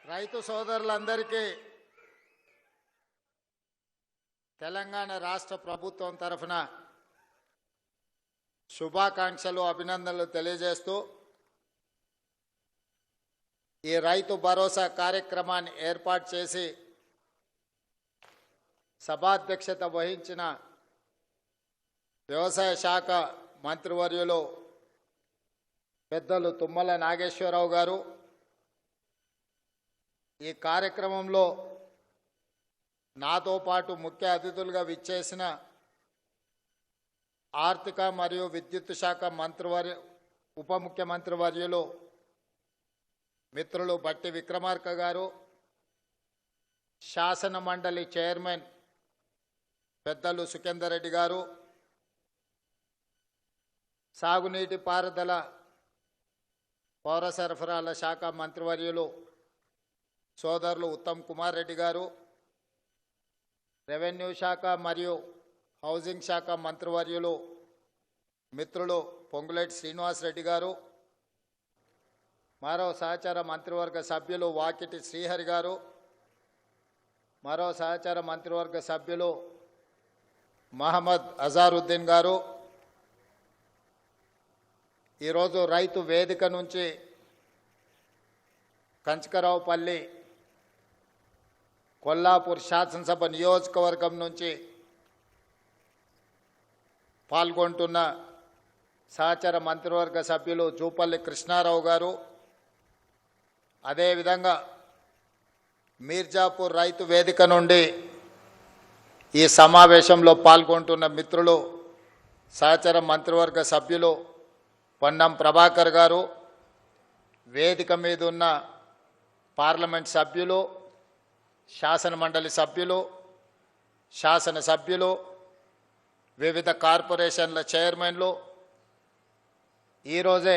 రైతు సోదరులందరికీ తెలంగాణ రాష్ట్ర ప్రభుత్వం తరఫున శుభాకాంక్షలు అభినందనలు తెలియజేస్తూ ఈ రైతు భరోసా కార్యక్రమాన్ని ఏర్పాటు చేసి సభాధ్యక్షత వహించిన వ్యవసాయ శాఖ మంత్రివర్యులు పెద్దలు తుమ్మల నాగేశ్వరరావు గారు, ఈ కార్యక్రమంలో నాతో పాటు ముఖ్య అతిథులుగా విచ్చేసిన ఆర్థిక మరియు విద్యుత్ శాఖ ఉప ముఖ్యమంత్రి వర్యులు మిత్రులు బట్టి విక్రమార్క గారు, శాసన మండలి చైర్మన్ పెద్దలు సుఖేందర్ రెడ్డి గారు, సాగునీటి పారుదల పౌర సరఫరాల శాఖ మంత్రివర్యులు సోదరులు ఉత్తమ్ కుమార్ రెడ్డి గారు, రెవెన్యూ శాఖ మరియు హౌసింగ్ శాఖ మంత్రివర్యులు మిత్రులు పొంగులేటి శ్రీనివాస్ రెడ్డి గారు, మరో సహచార మంత్రివర్గ సభ్యులు వాకిటి శ్రీహరి గారు, మరో సహచార మంత్రివర్గ సభ్యులు మహమ్మద్ అజారుద్దీన్ గారు, ఈరోజు రైతు వేదిక నుంచి కంచకరావుపల్లి కొల్లాపూర్ శాసనసభ నియోజకవర్గం నుంచి పాల్గొంటున్న సహచర మంత్రివర్గ సభ్యులు జూపల్లి కృష్ణారావు గారు, అదేవిధంగా మీర్జాపూర్ రైతు వేదిక నుండి ఈ సమావేశంలో పాల్గొంటున్న మిత్రులు సహచర మంత్రివర్గ సభ్యులు పొన్నం ప్రభాకర్ గారు, వేదిక మీద ఉన్న పార్లమెంట్ సభ్యులు, శాసన మండలి సభ్యులు, శాసనసభ్యులు, వివిధ కార్పొరేషన్ల చైర్మన్లు, ఈరోజే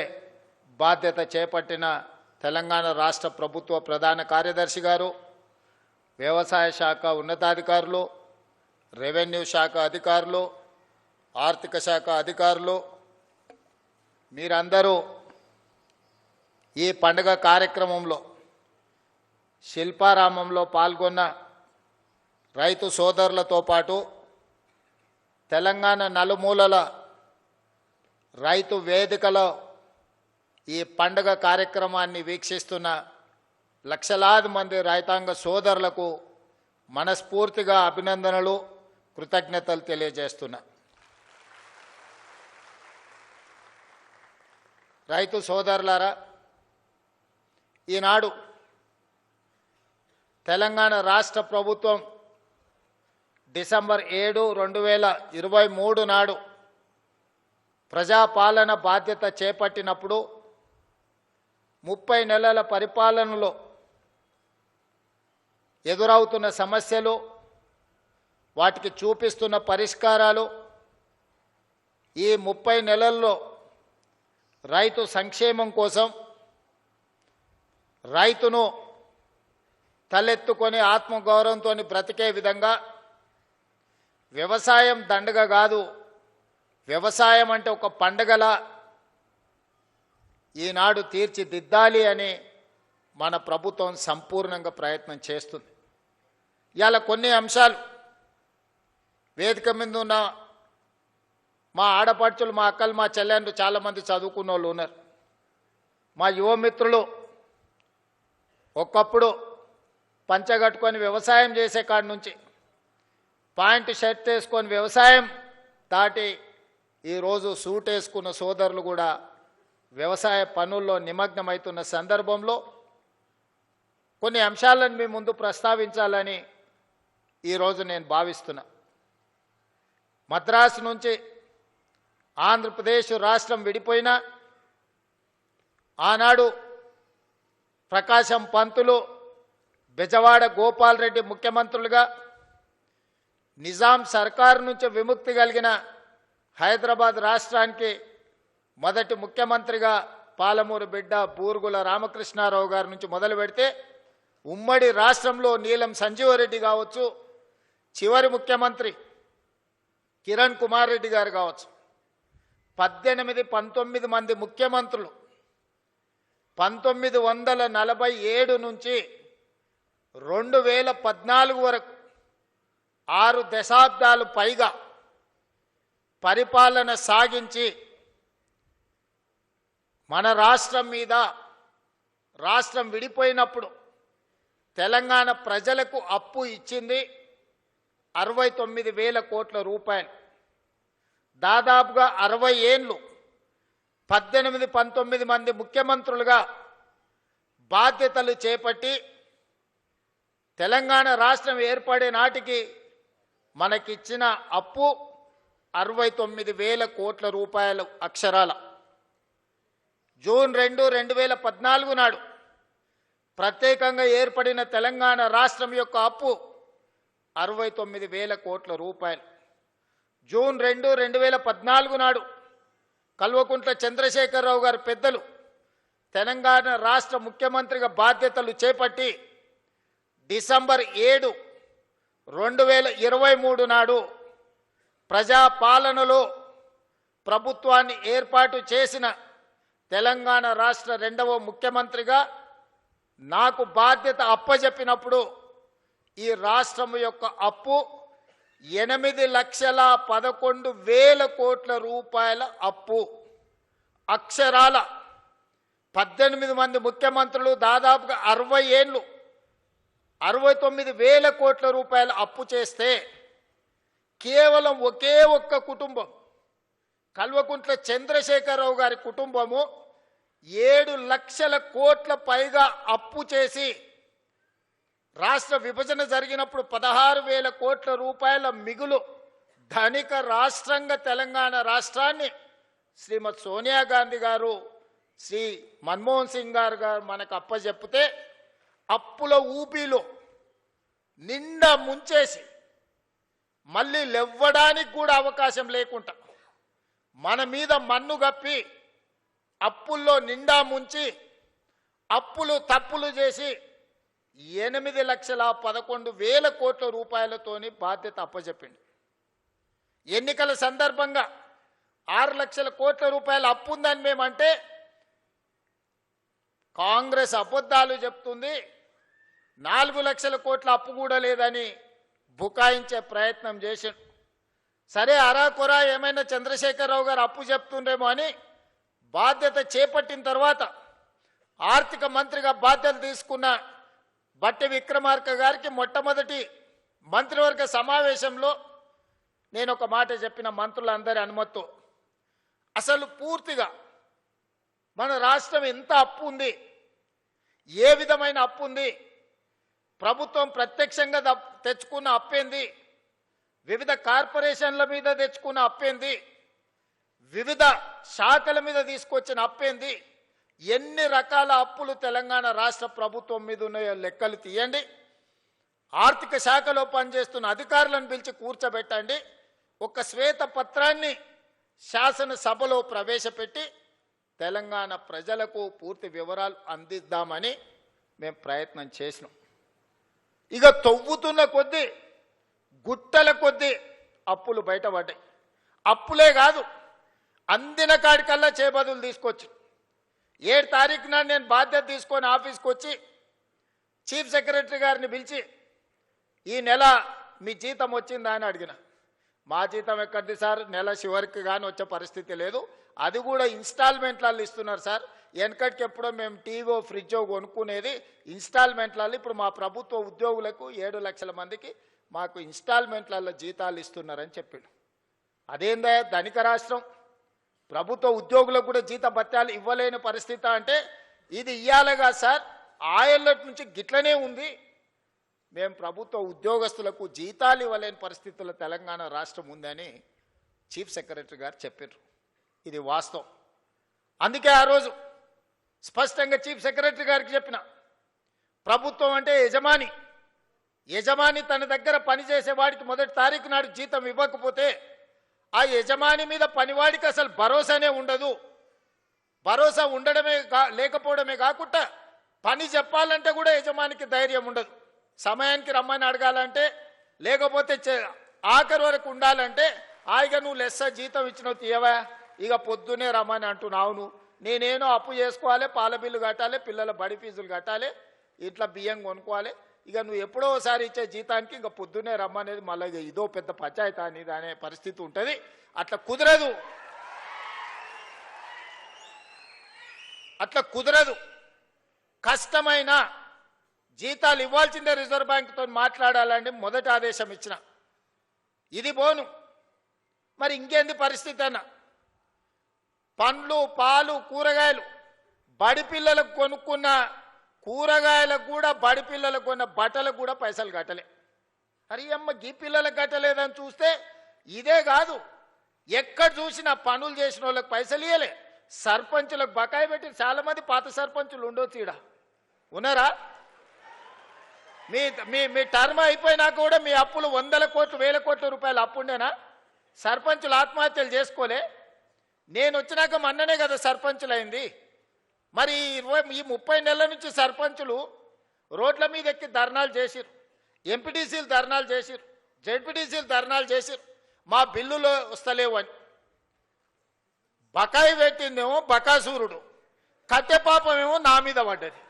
బాధ్యత చేపట్టిన తెలంగాణ రాష్ట్ర ప్రభుత్వ ప్రధాన కార్యదర్శి గారు, వ్యవసాయ శాఖ ఉన్నతాధికారులు, రెవెన్యూ శాఖ అధికారులు, ఆర్థిక శాఖ అధికారులు, మీరందరూ ఈ పండుగ కార్యక్రమంలో శిల్పారామంలో పాల్గొన్న రైతు సోదరులతో పాటు తెలంగాణ నలుమూలల రైతు వేదికలో ఈ పండుగ కార్యక్రమాన్ని వీక్షిస్తున్న లక్షలాది మంది రైతాంగ సోదరులకు మనస్ఫూర్తిగా అభినందనలు, కృతజ్ఞతలు తెలియజేస్తున్నా. రైతు సోదరులారా, ఈనాడు తెలంగాణ రాష్ట్ర ప్రభుత్వం డిసెంబర్ 7, 2023 నాడు ప్రజాపాలన బాధ్యత చేపట్టినప్పుడు 30 నెలల పరిపాలనలో ఎదురవుతున్న సమస్యలు, వాటికి చూపిస్తున్న పరిష్కారాలు, ఈ 30 నెలల్లో రైతు సంక్షేమం కోసం రైతును తలెత్తుకొని ఆత్మగౌరవంతో బ్రతికే విధంగా వ్యవసాయం దండగ కాదు, వ్యవసాయం అంటే ఒక పండగలా ఈనాడు తీర్చిదిద్దాలి అని మన ప్రభుత్వం సంపూర్ణంగా ప్రయత్నం చేస్తుంది. ఇవాళ కొన్ని అంశాలు వేదిక మీద ఉన్న మా ఆడపడుచులు, మా అక్కలు, మా చెల్లెండ్రు చాలామంది చదువుకున్న వాళ్ళు ఉన్నారు. మా యువమిత్రులు ఒకప్పుడు పంచగట్టుకొని వ్యవసాయం చేసే కాడి నుంచి పాయింట్ షర్ట్ వేసుకొని వ్యవసాయం దాటి ఈరోజు సూట్ వేసుకున్న సోదరులు కూడా వ్యవసాయ పనుల్లో నిమగ్నమవుతున్న సందర్భంలో కొన్ని అంశాలను మీ ముందు ప్రస్తావించాలని ఈరోజు నేను భావిస్తున్నా. మద్రాసు నుంచి ఆంధ్రప్రదేశ్ రాష్ట్రం విడిపోయినా ఆనాడు ప్రకాశం పంతులు, బెజవాడ గోపాల్ రెడ్డి ముఖ్యమంత్రులుగా, నిజాం సర్కారు నుంచి విముక్తి కలిగిన హైదరాబాద్ రాష్ట్రానికి మొదటి ముఖ్యమంత్రిగా పాలమూరు బిడ్డ బూరుగుల రామకృష్ణారావు గారి నుంచి మొదలు పెడితే ఉమ్మడి రాష్ట్రంలో నీలం సంజీవరెడ్డి కావచ్చు, చివరి ముఖ్యమంత్రి కిరణ్ కుమార్ రెడ్డి గారు కావచ్చు, 19 మంది ముఖ్యమంత్రులు 1947 నుంచి 2014 వరకు 6 దశాబ్దాలు పైగా పరిపాలన సాగించి మన రాష్ట్రం మీద రాష్ట్రం విడిపోయినప్పుడు తెలంగాణ ప్రజలకు అప్పు ఇచ్చింది 69,000 కోట్ల రూపాయలు. దాదాపుగా 60 ఏళ్ళు 18-19 మంది ముఖ్యమంత్రులుగా బాధ్యతలు చేపట్టి తెలంగాణ రాష్ట్రం ఏర్పడే నాటికి మనకిచ్చిన అప్పు 69,000 కోట్ల రూపాయలు అక్షరాల. జూన్ 2, 2014 నాడు ప్రత్యేకంగా ఏర్పడిన తెలంగాణ రాష్ట్రం యొక్క అప్పు 69,000 కోట్ల రూపాయలు. జూన్ 2, 2014 నాడు కల్వకుంట్ల చంద్రశేఖరరావు గారు పెద్దలు తెలంగాణ రాష్ట్ర ముఖ్యమంత్రిగా బాధ్యతలు చేపట్టి డిసెంబర్ 7, 2023 నాడు ప్రజాపాలనలో ప్రభుత్వాన్ని ఏర్పాటు చేసిన తెలంగాణ రాష్ట్ర 2వ ముఖ్యమంత్రిగా నాకు బాధ్యత అప్పజెప్పినప్పుడు ఈ రాష్ట్రం యొక్క అప్పు 8,11,000 కోట్ల రూపాయల అప్పు. అక్షరాల 18 మంది ముఖ్యమంత్రులు దాదాపుగా 60 ఏళ్ళు 69,000 కోట్ల రూపాయల అప్పు చేస్తే కేవలం ఒకే ఒక్క కుటుంబం కల్వకుంట్ల చంద్రశేఖరరావు గారి కుటుంబము 7 లక్షల కోట్ల పైగా అప్పు చేసి రాష్ట్ర విభజన జరిగినప్పుడు 16,000 కోట్ల రూపాయల మిగులు ధనిక రాష్ట్రంగా తెలంగాణ రాష్ట్రాన్ని శ్రీమతి సోనియా గాంధీ గారు శ్రీ మన్మోహన్ సింగ్ గారు మనకు అప్పచెప్పితే అప్పుల ఊపిలో నిండా ముంచేసి మళ్ళీ లేవ్వడానికి కూడా అవకాశం లేకుండా మన మీద మన్ను గప్పి అప్పుల్లో నిండా ముంచి అప్పులు తప్పులు చేసి 8,11,000 కోట్ల రూపాయలతోని బాధ్యత అప్పచెప్పింది. ఎన్నికల సందర్భంగా 6 లక్షల కోట్ల రూపాయల అప్పు ఉందని మేమంటే కాంగ్రెస్ అబద్ధాలు చెప్తుంది, 4 లక్షల కోట్ల అప్పు కూడా లేదని బుకాయించే ప్రయత్నం చేశాడు. సరే అరాకొరా ఏమైనా చంద్రశేఖరరావు గారు అప్పు చెప్తుండేమో అని బాధ్యత చేపట్టిన తర్వాత ఆర్థిక మంత్రిగా బాధ్యత తీసుకున్న బట్టి విక్రమార్క గారికి మొట్టమొదటి మంత్రివర్గ సమావేశంలో నేను ఒక మాట చెప్పిన మంత్రులందరి అనుమతితో, అసలు పూర్తిగా మన రాష్ట్రం ఎంత అప్పు ఉంది, ఏ విధమైన అప్పు ఉంది, ప్రభుత్వం ప్రత్యక్షంగా తెచ్చుకున్న అప్పేంది, వివిధ కార్పొరేషన్ల మీద తెచ్చుకున్న అప్పేంది, వివిధ శాఖల మీద తీసుకొచ్చిన అప్పేంది, ఎన్ని రకాల అప్పులు తెలంగాణ రాష్ట్ర ప్రభుత్వం మీద ఉన్నాయో లెక్కలు తీయండి. ఆర్థిక శాఖలో పనిచేస్తున్న అధికారులను పిలిచి కూర్చోబెట్టండి. ఒక శ్వేత పత్రాన్ని శాసనసభలో ప్రవేశపెట్టి తెలంగాణ ప్రజలకు పూర్తి వివరాలు అందిద్దామని మేము ప్రయత్నం చేసినాం. ఇక తవ్వుతున్న కొద్దీ గుట్టల కొద్దీ అప్పులు బయటపడ్డాయి. అప్పులే కాదు, అందిన కాడికల్లా చేబదులు తీసుకొచ్చి 7 తారీఖు నాడు నేను బాధ్యత తీసుకొని ఆఫీస్కి వచ్చి చీఫ్ సెక్రటరీ గారిని పిలిచి ఈ నెల మీ జీతం వచ్చిందా అని అడిగిన. మా జీతం ఎక్కడిది సార్, నెల చివరికి కానీ వచ్చే పరిస్థితి లేదు, అది కూడా ఇన్స్టాల్మెంట్లలో ఇస్తున్నారు సార్. వెనకటికి ఎప్పుడో మేము టీవో ఫ్రిడ్జో కొనుక్కునేది ఇన్స్టాల్మెంట్లలో, ఇప్పుడు మా ప్రభుత్వ ఉద్యోగులకు 7 లక్షల మందికి మాకు ఇన్స్టాల్మెంట్లలో జీతాలు ఇస్తున్నారని చెప్పిండు. అదేందా ధనిక రాష్ట్రం, ప్రభుత్వ ఉద్యోగులకు కూడా జీత భత్యాలు ఇవ్వలేని పరిస్థితి అంటే ఇది ఇయ్యాలిగా సార్, ఆయళ్ళ నుంచి గిట్లనే ఉంది, మేము ప్రభుత్వ ఉద్యోగస్తులకు జీతాలు ఇవ్వలేని పరిస్థితుల్లో తెలంగాణ రాష్ట్రం ఉందని చీఫ్ సెక్రటరీ గారు చెప్పారు. ఇది వాస్తవం. అందుకే ఆ రోజు స్పష్టంగా చీఫ్ సెక్రటరీ గారికి చెప్పిన, ప్రభుత్వం అంటే యజమాని, యజమాని తన దగ్గర పనిచేసే వాడికి 1 తారీఖు నాడు జీతం ఇవ్వకపోతే ఆ యజమాని మీద పనివాడికి అసలు భరోసానే ఉండదు. భరోసా ఉండడమే లేకపోవడమే కాకుండా పని చెప్పాలంటే కూడా యజమానికి ధైర్యం ఉండదు. సమయానికి రమ్మని అడగాలంటే, లేకపోతే ఆఖరి వరకు ఉండాలంటే హాయిగా నువ్వు లెస్స జీతం ఇచ్చినావు తీయవా, ఇక పొద్దునే రమ్మని అంటున్నావు, నేనేనో అప్పు చేసుకోవాలి, పాల బిల్లు కట్టాలి, పిల్లల బడి ఫీజులు కట్టాలి, ఇట్లా బియ్యం కొనుక్కోవాలి, ఇక నువ్వు ఎప్పుడో ఒకసారి ఇచ్చే జీతానికి ఇంకా పొద్దున్నే రమ్మనేది మళ్ళీ ఇదో పెద్ద పంచాయతీ అనేది అనే పరిస్థితి ఉంటుంది. అట్లా కుదరదు, అట్లా కుదరదు. కష్టమైన జీతాలు ఇవ్వాల్సిందే రిజర్వ్ బ్యాంకుతో మాట్లాడాలని మొదటి ఆదేశం ఇచ్చిన. ఇది పోను మరి ఇంకేంది పరిస్థితి అన్న? పండ్లు పాలు కూరగాయలు బడి పిల్లలకు కొనుక్కున్న కూరగాయలకు కూడా బడి పిల్లలకు కొన్న బట్టలకు కూడా పైసలు కట్టలే. అరే అమ్మ గీ పిల్లలకు కట్టలేదని చూస్తే ఇదే కాదు, ఎక్కడ చూసినా పనులు చేసిన వాళ్ళకి పైసలు ఇవ్వలే. సర్పంచులకు బకాయి పెట్టి చాలా మంది పాత సర్పంచులు ఉండొచ్చు, ఈడ ఉన్నారా? మీ మీ మీ టర్మ్ అయిపోయినాక కూడా మీ అప్పులు 100 కోట్లు 1000 కోట్ల రూపాయలు అప్పుండేనా? సర్పంచులు ఆత్మహత్యలు చేసుకోలే. నేను వచ్చినాక మొన్ననే కదా సర్పంచులు అయింది. మరి ఈ 30 నెలల నుంచి సర్పంచులు రోడ్ల మీద ఎక్కి ధర్నాలు చేసిరు, ఎంపీటీసీలు ధర్నాలు చేసిరు, జెడ్పీటీసీలు ధర్నాలు చేసిరు, మా బిల్లులో వస్తలేవు అని. బకాయి పెట్టిందేమో బకాసూరుడు, కట్టె పాపమేమో నా మీద పడ్డది.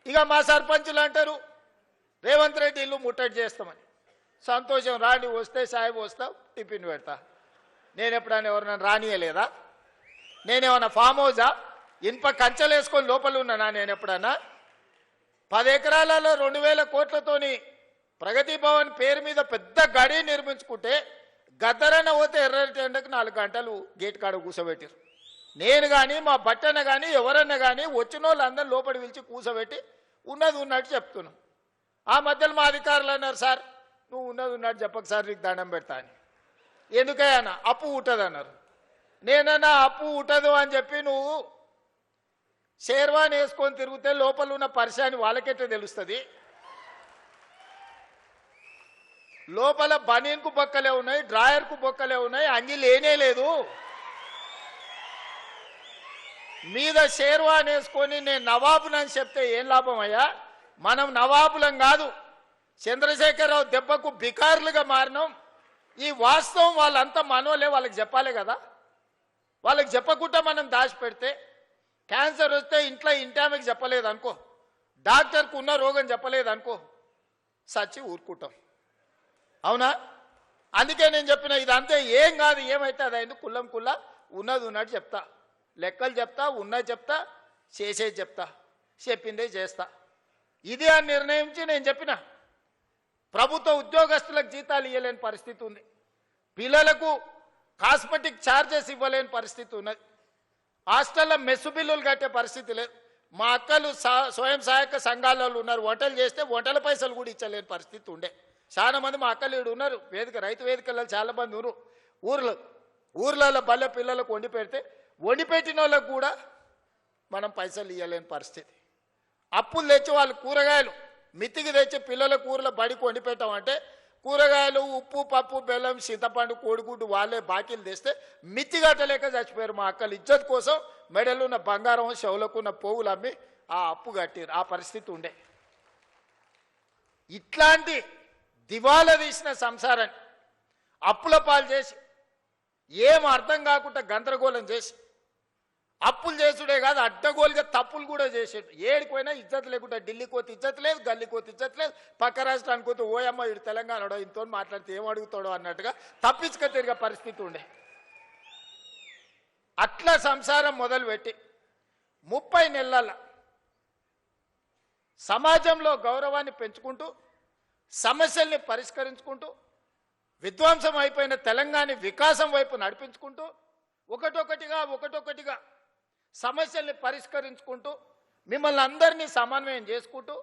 ఇక మా సర్పంచులు అంటారు రేవంత్ రెడ్డి ఇల్లు ముట్టడి చేస్తామని. సంతోషం, రాని వస్తే సాయి వస్తావు టిఫిన్ పెడతా. నేను ఎప్పుడైనా ఎవరినైనా రానియలేదా? నేనేమన్నా ఫామ్ హౌజా? ఇనుప కంచెలు వేసుకొని లోపల ఉన్నానా? నేను ఎప్పుడన్నా 10 ఎకరాలలో 2000 కోట్లతోని ప్రగతి భవన్ పేరు మీద పెద్ద గడి నిర్మించుకుంటే గద్దరన్న పోతే ఎర్రటి ఎండకు 4 గంటలు గేట్ కాడ కూర్చోబెట్టారు. నేను కానీ మా బట్టన్న కానీ ఎవరన్నా కానీ వచ్చిన వాళ్ళందరూ లోపలి పిలిచి కూర్చోబెట్టి ఉన్నది ఉన్నట్టు చెప్తున్నాం. ఆ మధ్యలో మా అధికారులు అన్నారు, సార్ నువ్వు ఉన్నది ఉన్నట్టు చెప్పక సార్ నీకు దండం పెడతా అని. ఎందుకయ్యానా? అప్పు ఉంటుంది అన్నారు. నేనన్నా అప్పు ఉంటుంది అని చెప్పి నువ్వు షేర్వాన్ వేసుకొని తిరిగితే లోపల ఉన్న పరిశాని వాళ్ళకెట్టే తెలుస్తుంది? లోపల బనీన్కు బొక్కలే ఉన్నాయి, డ్రాయర్కు బొక్కలే ఉన్నాయి, అంగి లేనే లేదు. మీద షేర్వాన్ వేసుకొని నేను నవాబునని చెప్తే ఏం లాభం అయ్యా? మనం నవాబులం కాదు, చంద్రశేఖరరావు దెబ్బకు బికార్లుగా మారినాం. ఈ వాస్తవం వాళ్ళంతా మనోలే, వాళ్ళకి చెప్పాలి కదా. వాళ్ళకి చెప్పకుండా మనం దాచిపెడితే క్యాన్సర్ వస్తే ఇంటి ఆమెకు చెప్పలేదు అనుకో, డాక్టర్కు ఉన్న రోగం చెప్పలేదు అనుకో, సచ్చి ఊరుకుంటాం. అవునా? అందుకే నేను చెప్పిన ఇదంతే ఏం కాదు, ఏమైతే అదైంది కుల్లం కుల్ల ఉన్నది ఉన్నట్టు చెప్తా, లెక్కలు చెప్తా, ఉన్నది చెప్తా, చేసేది చెప్తా, చెప్పిందే చేస్తా. ఇది అని నిర్ణయించి నేను చెప్పిన. ప్రభుత్వ ఉద్యోగస్తులకు జీతాలు ఇవ్వలేని పరిస్థితి ఉంది, పిల్లలకు కాస్మెటిక్ ఛార్జెస్ ఇవ్వలేని పరిస్థితి ఉన్నది, హాస్టల్లో మెస్సు బిల్లులు కట్టే పరిస్థితి లేదు. మా అక్కలు స్వయం సహాయక సంఘాలలో ఉన్నారు, వంటలు చేస్తే వంటల పైసలు కూడా ఇచ్చలేని పరిస్థితి ఉండే. చాలా మంది మా అక్కలు ఈడు ఉన్నారు, రైతు వేదికలలో చాలా మంది ఉన్నారు. ఊర్లలో బల్లె పిల్లలకు వండి పెడితే వండి పెట్టిన వాళ్ళకు కూడా మనం పైసలు ఇవ్వలేని పరిస్థితి. అప్పులు తెచ్చి వాళ్ళు కూరగాయలు మితికి తెచ్చి పిల్లల కూరలో బడికి వండి పెట్టామంటే కూరగాయలు ఉప్పు పప్పు బెల్లం చింతపండు కోడిగుడ్డు వాళ్ళే బాకీలు తెస్తే మితి కట్టలేక చచ్చిపోయారు. మా అక్కలు ఇజ్జత్ కోసం మెడలు ఉన్న బంగారం చెవులకున్న పోగులు అమ్మి ఆ అప్పు కట్టారు. ఆ పరిస్థితి ఉండే. ఇట్లాంటి దివాలా తీసిన సంసారాన్ని అప్పుల పాలు చేసి ఏం అర్థం కాకుండా గందరగోళం చేసి అప్పులు చేసుడే కాదు అడ్డగోలుగా తప్పులు కూడా చేసాడు. ఏడిపోయినా ఇజ్జత్ లేకుండా ఢిల్లీకి పోతే ఇజ్జత్ లేదు, గల్లీకి పోతే ఇజ్జత్ లేదు, పక్క రాష్ట్రానికి పోతే ఓయమ్మ ఇటు తెలంగాణలో ఇంతో మాట్లాడితే ఏం అడుగుతాడో అన్నట్టుగా తప్పించుక తిరిగే పరిస్థితి ఉండే. అట్లా సంసారం మొదలుపెట్టి 30 నెలల సమాజంలో గౌరవాన్ని పెంచుకుంటూ సమస్యల్ని పరిష్కరించుకుంటూ విధ్వంసం అయిపోయిన తెలంగాణ వికాసం వైపు నడిపించుకుంటూ ఒకటొకటిగా సమస్యల్ని పరిష్కరించుకుంటూ మిమ్మల్ని అందరినీ సమన్వయం చేసుకుంటూ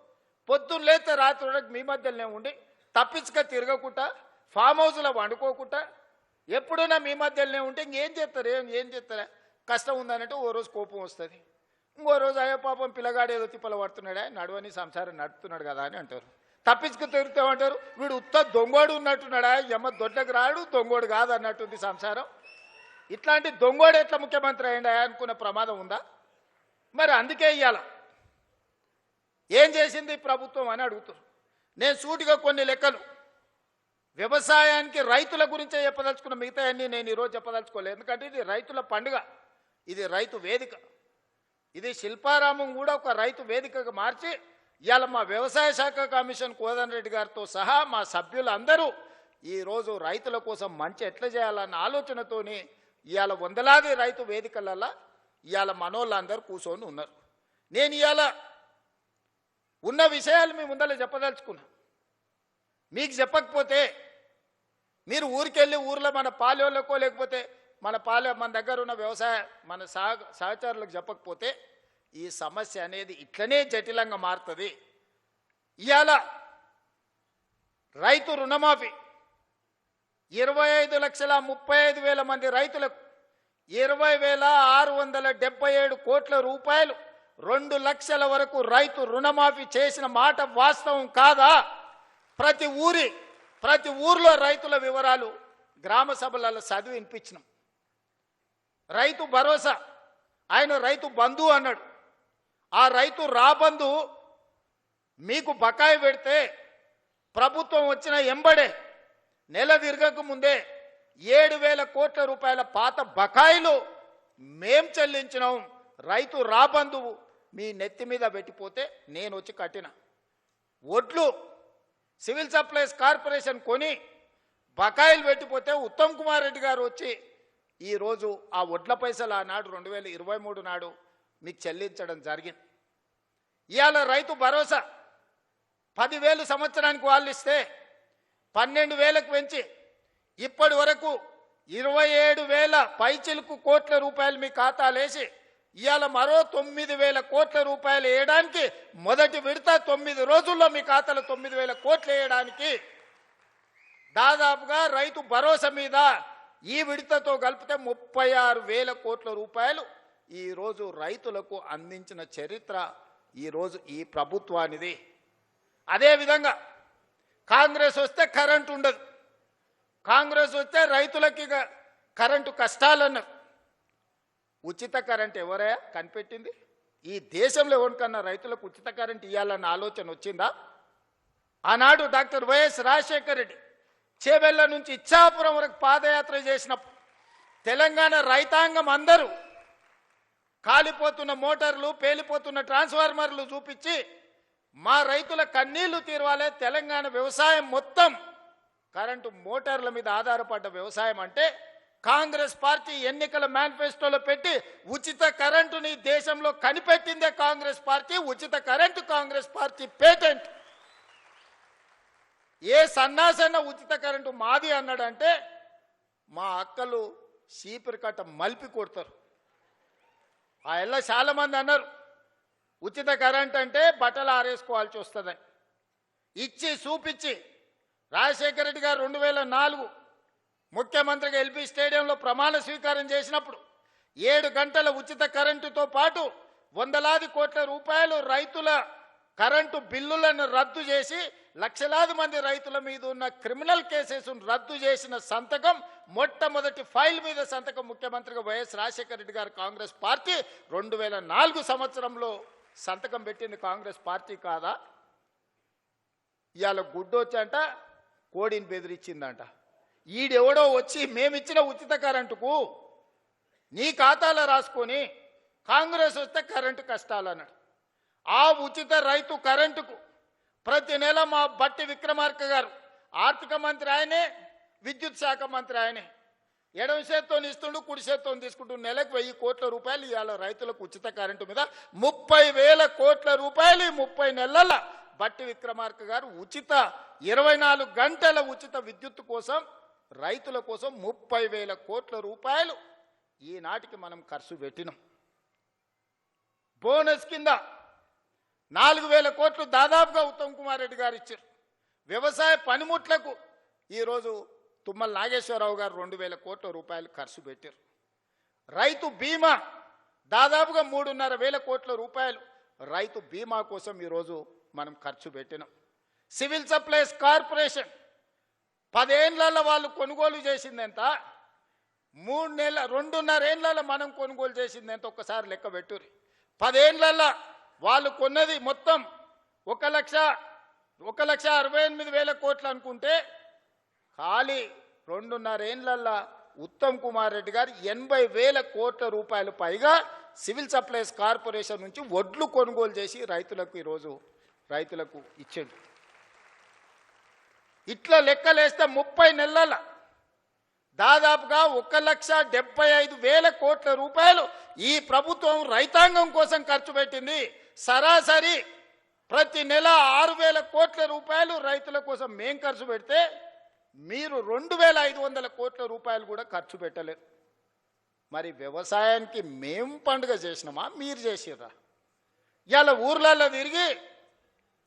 పొద్దున్న లేతే రాత్రి వరకు మీ మధ్యలోనే ఉండి తప్పించుక తిరగకుండా ఫామ్ హౌస్లో వండుకోకుండా ఎప్పుడైనా మీ మధ్యలోనే ఉంటే ఇంకేం చేస్తారా? కష్టం ఉందనంటే ఓ రోజు కోపం వస్తుంది, ఇంకో రోజు అయ్యో పాపం పిల్లగాడు ఏదో తిప్పలు పడుతున్నాడా, నడవని సంసారం నడుపుతున్నాడు కదా అని అంటారు. తప్పించుకు తిరుగుతామంటారు, వీడు ఉత్త దొంగోడు ఉన్నట్టున్నాడా, ఎమ్మ దొడ్లకు రాడు దొంగోడు కాదు అన్నట్టుంది సంసారం. ఇట్లాంటి దొంగోడు ఎట్లా ముఖ్యమంత్రి అయ్యిండా అనుకునే ప్రమాదం ఉందా? మరి అందుకే ఇయ్యాల ఏం చేసింది ప్రభుత్వం అని అడుగుతారు. నేను సూటిగా కొన్ని లెక్కలు వ్యవసాయానికి రైతుల గురించే చెప్పదలుచుకున్న, మిగతా అన్నీ నేను ఈరోజు చెప్పదలుచుకోలేదు. ఎందుకంటే ఇది రైతుల పండుగ, ఇది రైతు వేదిక. ఇది శిల్పారామం కూడా ఒక రైతు వేదికగా మార్చి ఇవాళ మా వ్యవసాయ శాఖ కమిషన్ కోదండ రెడ్డి గారితో సహా మా సభ్యులందరూ ఈరోజు రైతుల కోసం మంచి ఎట్లా చేయాలన్న ఆలోచనతోని ఇవాళ వందలాది రైతు వేదికలలో ఇవాళ మనోళ్ళందరూ కూర్చొని ఉన్నారు. నేను ఇవాళ ఉన్న విషయాలు మీ ముందర చెప్పదలుచుకున్నా. మీకు చెప్పకపోతే మీరు ఊరికెళ్ళి ఊర్లో మన పాలెళ్ళకో లేకపోతే మన దగ్గర ఉన్న వ్యవసాయ మన సహచరులకు చెప్పకపోతే ఈ సమస్య అనేది ఇట్లనే జటిలంగా మారుతుంది. ఇవాళ రైతు రుణమాఫీ 25,35,000 మంది రైతులకు 20,677 కోట్ల రూపాయలు 2 లక్షల వరకు రైతు రుణమాఫీ చేసిన మాట వాస్తవం కాదా? ప్రతి ఊర్లో రైతుల వివరాలు గ్రామ సభలలో చదివి వినిపించినాం. రైతు భరోసా ఆయన రైతు బంధు అన్నాడు. ఆ రైతు రాబంధు మీకు బకాయి పెడితే ప్రభుత్వం వచ్చిన ఎంబడే నెల తిరగక ముందే 7,000 కోట్ల రూపాయల పాత బకాయిలు మేం చెల్లించినాం. రైతు రాబంధువు మీ నెత్తి మీద పెట్టిపోతే నేను వచ్చి కట్టిన ఒడ్లు సివిల్ సప్లైస్ కార్పొరేషన్ కొని బకాయిలు పెట్టిపోతే ఉత్తమ్ కుమార్ రెడ్డి గారు వచ్చి ఈరోజు ఆ ఒడ్ల పైసలు ఆనాడు 2023 నాడు మీకు చెల్లించడం జరిగింది. ఇవాళ రైతు భరోసా 10,000 సంవత్సరానికి వాళ్ళు ఇస్తే 12,000కు పెంచి ఇప్పటి వరకు 27,000 పైచిలుకు కోట్ల రూపాయలు మీ ఖాతాలేసి ఇవాళ మరో 9,000 కోట్ల రూపాయలు వేయడానికి మొదటి విడత 9 రోజుల్లో మీ ఖాతాలో 9,000 కోట్లు వేయడానికి దాదాపుగా రైతు భరోసా మీద ఈ విడతతో కలిపితే 36,000 కోట్ల రూపాయలు ఈరోజు రైతులకు అందించిన చరిత్ర ఈరోజు ఈ ప్రభుత్వానిది. అదేవిధంగా కాంగ్రెస్ వస్తే కరెంటు ఉండదు, కాంగ్రెస్ వస్తే రైతులకి కరెంటు కష్టాలన్నారు. ఉచిత కరెంట్ ఎవరయ్యా కనిపెట్టింది? ఈ దేశంలో ఎవరికన్నా రైతులకు ఉచిత కరెంట్ ఇవ్వాలన్న ఆలోచన వచ్చిందా? ఆనాడు డాక్టర్ వైఎస్ రాజశేఖర రెడ్డి చేవెళ్ల నుంచి ఇచ్చాపురం వరకు పాదయాత్ర చేసినప్పుడు తెలంగాణ రైతాంగం అందరూ కాలిపోతున్న మోటార్లు పేలిపోతున్న ట్రాన్స్ఫార్మర్లు చూపించి మా రైతుల కన్నీళ్లు తీరవాలే, తెలంగాణ వ్యవసాయం మొత్తం కరెంటు మోటార్ల మీద ఆధారపడ్డ వ్యవసాయం అంటే కాంగ్రెస్ పార్టీ ఎన్నికల మేనిఫెస్టోలో పెట్టి ఉచిత కరెంటుని దేశంలో కనిపెట్టిందే కాంగ్రెస్ పార్టీ. ఉచిత కరెంటు కాంగ్రెస్ పార్టీ పేటెంట్. ఏ సన్నాసన్న ఉచిత కరెంటు మాది అన్నాడంటే మా అక్కలు చీపురు కట్ట మలిపి కొడతారు. ఆ ఎల్ల చాలా మంది అన్నారు ఉచిత కరెంట్ అంటే బట్టలు ఆరేసుకోవాల్సి వస్తుందని. ఇచ్చి చూపించి రాజశేఖర రెడ్డి గారు 2004 ముఖ్యమంత్రిగా ఎల్బీ స్టేడియంలో ప్రమాణ స్వీకారం చేసినప్పుడు 7 గంటల ఉచిత కరెంటుతో పాటు వందలాది కోట్ల రూపాయలు రైతుల కరెంటు బిల్లులను రద్దు చేసి లక్షలాది మంది రైతుల మీద ఉన్న క్రిమినల్ కేసెస్ను రద్దు చేసిన సంతకం, మొట్టమొదటి ఫైల్ మీద సంతకం ముఖ్యమంత్రిగా వైఎస్ రాజశేఖర రెడ్డి గారు కాంగ్రెస్ పార్టీ 2004 సంవత్సరంలో సంతకం పెట్టింది కాంగ్రెస్ పార్టీ కాదా? ఇవాళ గుడ్డొచ్చంట కోడిని బెదిరించిందంట. ఈడెవడో వచ్చి మేమిచ్చిన ఉచిత కరెంటుకు నీ ఖాతాలో రాసుకొని కాంగ్రెస్ వస్తే కరెంటు కష్టాలన్నాడు. ఆ ఉచిత రైతు కరెంటుకు ప్రతి నెల మా బట్టి విక్రమార్క గారు ఆర్థిక మంత్రి ఆయనే, విద్యుత్ శాఖ మంత్రి ఆయనే, ఎడమ చేత్తో ఇస్తుండు కుడి చేత్తో తీసుకుంటూ నెలకు 1,000 కోట్ల రూపాయలు ఇవాళ రైతులకు ఉచిత కరెంటు మీద 30,000 కోట్ల రూపాయలు 30 నెలల బట్టి విక్రమార్క గారు ఉచిత 24 గంటల ఉచిత విద్యుత్ కోసం రైతుల కోసం 30,000 కోట్ల రూపాయలు ఈనాటికి మనం ఖర్చు పెట్టినాం. బోనస్ కింద 4,000 కోట్లు దాదాపుగా ఉత్తమ్ కుమార్ రెడ్డి గారు ఇచ్చారు. వ్యవసాయ పనిముట్లకు ఈరోజు తుమ్మల నాగేశ్వరరావు గారు 2,000 కోట్ల రూపాయలు ఖర్చు పెట్టారు. రైతు బీమా దాదాపుగా 3,500 కోట్ల రూపాయలు రైతు బీమా కోసం ఈరోజు మనం ఖర్చు పెట్టినాం. సివిల్ సప్లైస్ కార్పొరేషన్ 10 ఏళ్లలో వాళ్ళు కొనుగోలు చేసింది ఎంత, 2.5 ఏళ్లలో మనం కొనుగోలు చేసింది ఎంత ఒక్కసారి లెక్క పెట్టుర్రి. 10 ఏళ్లలో వాళ్ళు కొన్నది మొత్తం 1,68,000 కోట్లు అనుకుంటే ఖాళీ 2.5 ఏళ్లలో ఉత్తమ్ కుమార్ రెడ్డి గారు 80,000 కోట్ల రూపాయలు పైగా సివిల్ సప్లైస్ కార్పొరేషన్ నుంచి వడ్లు కొనుగోలు చేసి రైతులకు ఈరోజు రైతులకు ఇచ్చాడు. ఇట్లా లెక్కలేస్తే 30 నెలల దాదాపుగా 1,75,000 కోట్ల రూపాయలు ఈ ప్రభుత్వం రైతాంగం కోసం ఖర్చు పెట్టింది. సరాసరి ప్రతి నెల 6,000 కోట్ల రూపాయలు రైతుల కోసం మేం ఖర్చు పెడితే మీరు 2,500 కోట్ల రూపాయలు కూడా ఖర్చు పెట్టలేరు. మరి వ్యవసాయానికి మేం పండుగ చేసినామా, మీరు చేసిర్రా? ఇలా ఊర్లలో తిరిగి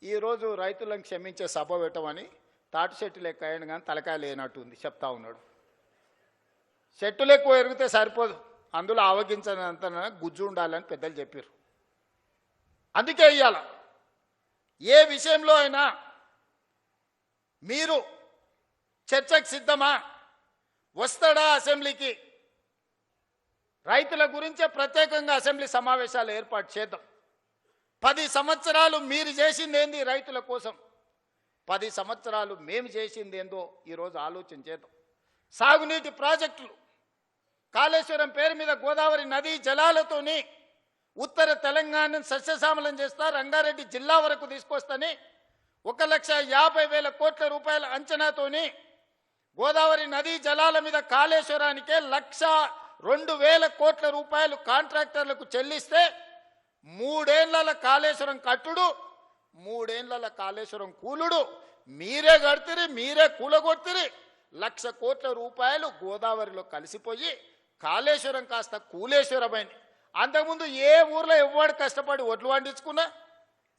ఈరోజు రైతులను క్షమించే సభ పెట్టమని తాటి చెట్టులు ఎక్కువ అయ్యాడు కానీ తలకాయ లేనట్టుంది చెప్తా ఉన్నాడు. చెట్టులు ఎక్కువ ఎరిగితే సరిపోదు, అందులో ఆవగించనంత గుజ్జు ఉండాలని పెద్దలు చెప్పారు. అందుకే ఇయ్యాల ఏ విషయంలో అయినా మీరు చర్చకు సిద్ధమా, వస్తాడా అసెంబ్లీకి? రైతుల గురించే ప్రత్యేకంగా అసెంబ్లీ సమావేశాలు ఏర్పాటు చేద్దాం. 10 సంవత్సరాలు మీరు చేసింది ఏంది రైతుల కోసం, 10 సంవత్సరాలు మేము చేసింది ఏందో ఈరోజు ఆలోచన చేద్దాం. సాగునీటి ప్రాజెక్టులు, కాళేశ్వరం పేరు మీద గోదావరి నదీ జలాలతోని ఉత్తర తెలంగాణను సస్యశ్యామలం చేస్తా, రంగారెడ్డి జిల్లా వరకు తీసుకొస్తని 1,50,000 కోట్ల రూపాయల అంచనాతోని గోదావరి నదీ జలాల మీద కాళేశ్వరానికే 1,02,000 కోట్ల రూపాయలు కాంట్రాక్టర్లకు చెల్లిస్తే 3 ఏళ్ల కాళేశ్వరం కట్టుడు, 3 ఏళ్ల కాళేశ్వరం కూలుడు మీరే కడితిరి, మీరే కూలగొట్టిరి. 1,00,000 కోట్ల రూపాయలు గోదావరిలో కలిసిపోయి కాళేశ్వరం కాస్త కూలేశ్వరమైంది. అంతకుముందు ఏ ఊర్లో ఎవరు కష్టపడి ఒడ్లు పండించుకున్నా,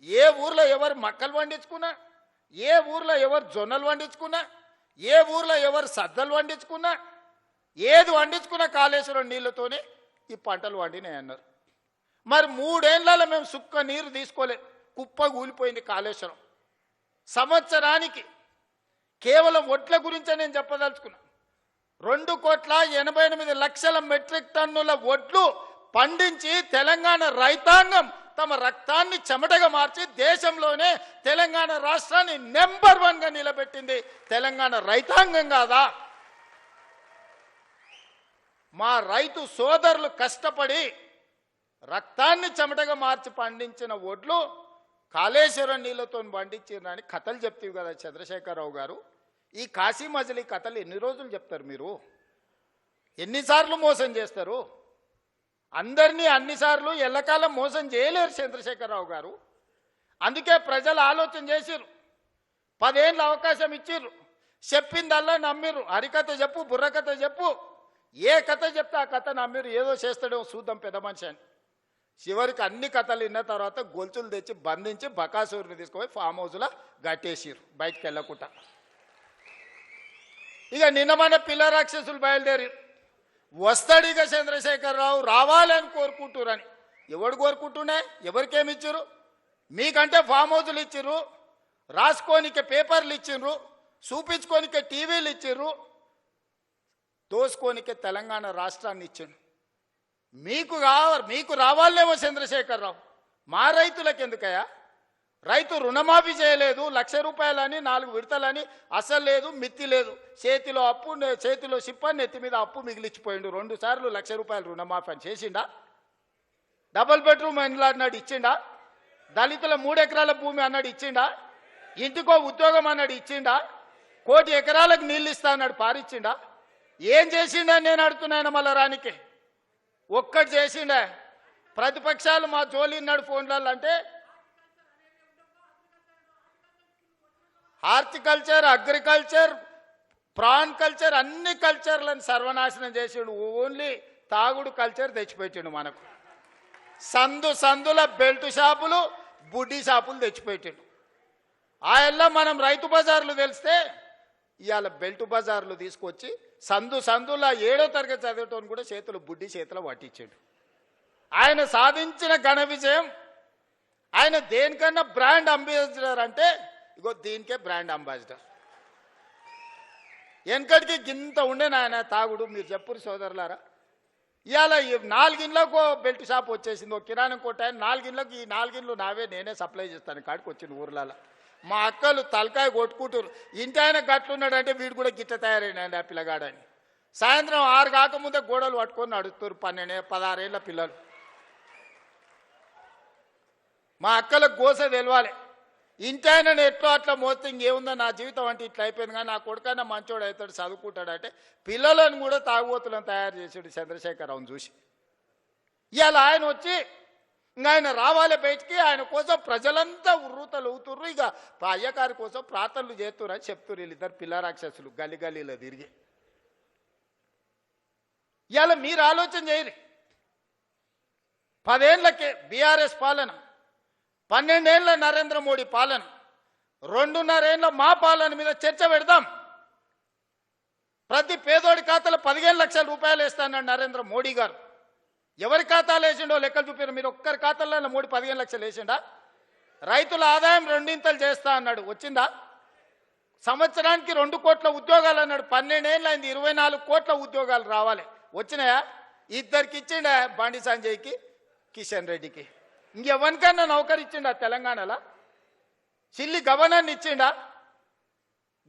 ఏ ఊర్లో ఎవరు మక్కలు పండించుకున్నా, ఏ ఊర్లో ఎవరు జొన్నలు పండించుకున్నా, ఏ ఊర్లో ఎవరు సద్దలు పండించుకున్నా, ఏది పండించుకున్నా కాళేశ్వరం నీళ్లతోనే ఈ పంటలు పండినాయి అన్నారు. మరి 3 ఏళ్లలో మేము సుక్క నీరు తీసుకోలేదు, కుప్ప కూలిపోయింది కాళేశ్వరం. సంవత్సరానికి కేవలం ఒడ్ల గురించే నేను చెప్పదలుచుకున్నా, 2,88,00,000 మెట్రిక్ టన్నుల ఒడ్లు పండించి తెలంగాణ రైతాంగం తమ రక్తాన్ని చెమటగా మార్చి దేశంలోనే తెలంగాణ రాష్ట్రాన్ని నెంబర్ 1గా నిలబెట్టింది తెలంగాణ రైతాంగం కాదా? మా రైతు సోదరులు కష్టపడి రక్తాన్ని చెమటగా మార్చి పండించిన ఒడ్లు కాళేశ్వరం నీళ్లతో పండించిరని కథలు చెప్తావు కదా చంద్రశేఖరరావు గారు. ఈ కాశీ మజిలీ కథలు ఎన్ని రోజులు చెప్తారు మీరు? ఎన్నిసార్లు మోసం చేస్తారు? అందరినీ అన్నిసార్లు ఎల్లకాలం మోసం చేయలేరు చంద్రశేఖరరావు గారు. అందుకే ప్రజలు ఆలోచన చేసిర్రు, 10 ఏళ్ళ అవకాశం ఇచ్చిర్రు, చెప్పిందల్లా నమ్మిర్రు. హరికథ చెప్పు, బుర్రకథ చెప్పు, ఏ కథ చెప్తే ఆ కథ నమ్మిర్రు. ఏదో చేస్తాడో చూద్దాం పెద్ద మనిషి అని. చివరికి అన్ని కథలు విన్న తర్వాత గొలుసులు తెచ్చి బంధించి బకాసూరిని తీసుకుపోయి ఫామ్ హౌస్లో గట్టేసిర్రు బయటికి వెళ్ళకుండా. ఇక నిన్న మన పిల్ల రాక్షసులు బయలుదేరి వస్తాడు ఇక చంద్రశేఖరరావు రావాలని కోరుకుంటురని. ఎవడు కోరుకుంటున్నా? ఎవరికేమిచ్చారు? మీకంటే ఫామ్ హౌజులు ఇచ్చిర్రు, రాసుకోనికే పేపర్లు ఇచ్చిర్రు, చూపించుకోనికే టీవీలు ఇచ్చిర్రు, దోసుకోనికే తెలంగాణ రాష్ట్రాన్ని ఇచ్చిండు. మీకు రావాలేమో చంద్రశేఖరరావు, మా రైతులకు ఎందుకయ్యా? రైతు రుణమాఫీ చేయలేదు, 1,00,000 రూపాయలని 4 విడతలని అసలు లేదు, మిత్తి లేదు. చేతిలో అప్పు, చేతిలో సిప్ప, నెత్తి మీద అప్పు మిగిలిచ్చిపోయిండు. 2 సార్లు 1,00,000 రూపాయలు రుణమాఫీ అని చేసిండా? డబుల్ బెడ్రూమ్ అన్నాడు ఇచ్చిండా? దళితుల 3 ఎకరాల భూమి అన్నాడు ఇచ్చిండా? ఇంటికో ఉద్యోగం అన్నాడు ఇచ్చిండా? 1 కోటి ఎకరాలకు నీళ్ళు ఇస్తా అన్నాడు పారిచ్చిండా? ఏం చేసిండా నేను అడుగుతున్నాను మళ్ళా రానికి? ఒక్కటి చేసిండా? ప్రతిపక్షాలు మా జోలిన్నాడు ఫోన్లలో అంటే హార్టికల్చర్, అగ్రికల్చర్, ప్రాన్ కల్చర్ అన్ని కల్చర్లను సర్వనాశనం చేసిండు. ఓన్లీ తాగుడు కల్చర్ తెచ్చిపెట్టిండు మనకు. సందుల బెల్ట్ షాపులు, బుడ్డీ షాపులు తెచ్చిపెట్టిండు. ఆయల్లో మనం రైతు బజార్లు తెలిస్తే ఇవాళ బెల్ట్ బజార్లు తీసుకొచ్చి సందుల 7వ తరగతి చదివేటోని కూడా చేతులు బుడ్డి చేతిలో పట్టించాడు. ఆయన సాధించిన ఘన విజయం. ఆయన దేనికన్నా బ్రాండ్ అంబాసిడర్ అంటే ఇగో దీనికే బ్రాండ్ అంబాసిడర్. వెనకటికి గింత ఉండే నాయన తాగుడు. మీరు చెప్పురు సోదరులారా, ఇవాళ 4 ఇండ్లకు బెల్ట్ షాప్ వచ్చేసింది. ఒక కిరాణం కొట్టాయి 4 ఇండ్లకు. ఈ 4 ఇండ్లు నావే, నేనే సప్లై చేస్తాను కాడికి వచ్చింది ఊర్లలో. మా అక్కలు తలకాయ కొట్టుకుంటారు, ఇంటి ఆయన గట్లున్నాడంటే వీడు కూడా గిట్ట తయారైనాడు ఆ పిల్లగాడని. సాయంత్రం 6 కాకముందే గోడలు పట్టుకొని నడుస్తారు 12, 16 ఏళ్ళ పిల్లలు. మా అక్కలకు గోస తెలవాలి. ఇంటాయనని ఎట్లా అట్లా మోస్తే ఇంకేముందో నా జీవితం అంటే ఇట్లా అయిపోయింది, కానీ నా కొడుకన్నా మంచోడు అవుతాడు, చదువుకుంటాడంటే పిల్లలను కూడా తాగుబోతులను తయారు చేసాడు చంద్రశేఖరరావును చూసి. ఇవాళ ఆయన వచ్చి ఇంకా ఆయన రావాలి బయటికి, ఆయన కోసం ప్రజలంతా ఉర్రూతలు అవుతుర్రు. ఇక అయ్యగారి కోసం ప్రార్థనలు చేస్తున్నారు అని చెప్తున్నారు వీళ్ళిద్దరు పిల్ల రాక్షసులు గల్లి గల్లీలో తిరిగి. ఇవాళ మీరు ఆలోచన చేయరు. 10 ఏళ్లకే బీఆర్ఎస్ పాలన, 12 ఏళ్ల నరేంద్ర మోడీ పాలన, 2.5 ఏళ్ల మా పాలన మీద చర్చ పెడదాం. ప్రతి పేదోడి ఖాతాలో 15 లక్షల రూపాయలు వేస్తానన్నాడు నరేంద్ర మోడీ గారు. ఎవరి ఖాతాలు వేసిండో లెక్కలు చూపారు. మీరు ఒక్కరి ఖాతాలో మోడీ 15 లక్షలు వేసిండా? రైతుల ఆదాయం 2 చేస్తా అన్నాడు, వచ్చిందా? సంవత్సరానికి 2 కోట్ల ఉద్యోగాలు అన్నాడు, 12 ఏళ్ళు అయింది, 24 కోట్ల ఉద్యోగాలు రావాలి, వచ్చినాయా? ఇద్దరికి ఇచ్చిండా, బండి సంజయ్కి, కిషన్ రెడ్డికి. ఇంకెవరికన్నా నౌకరు ఇచ్చిండా తెలంగాణలో? చిల్లి గవర్నర్ని ఇచ్చిండా?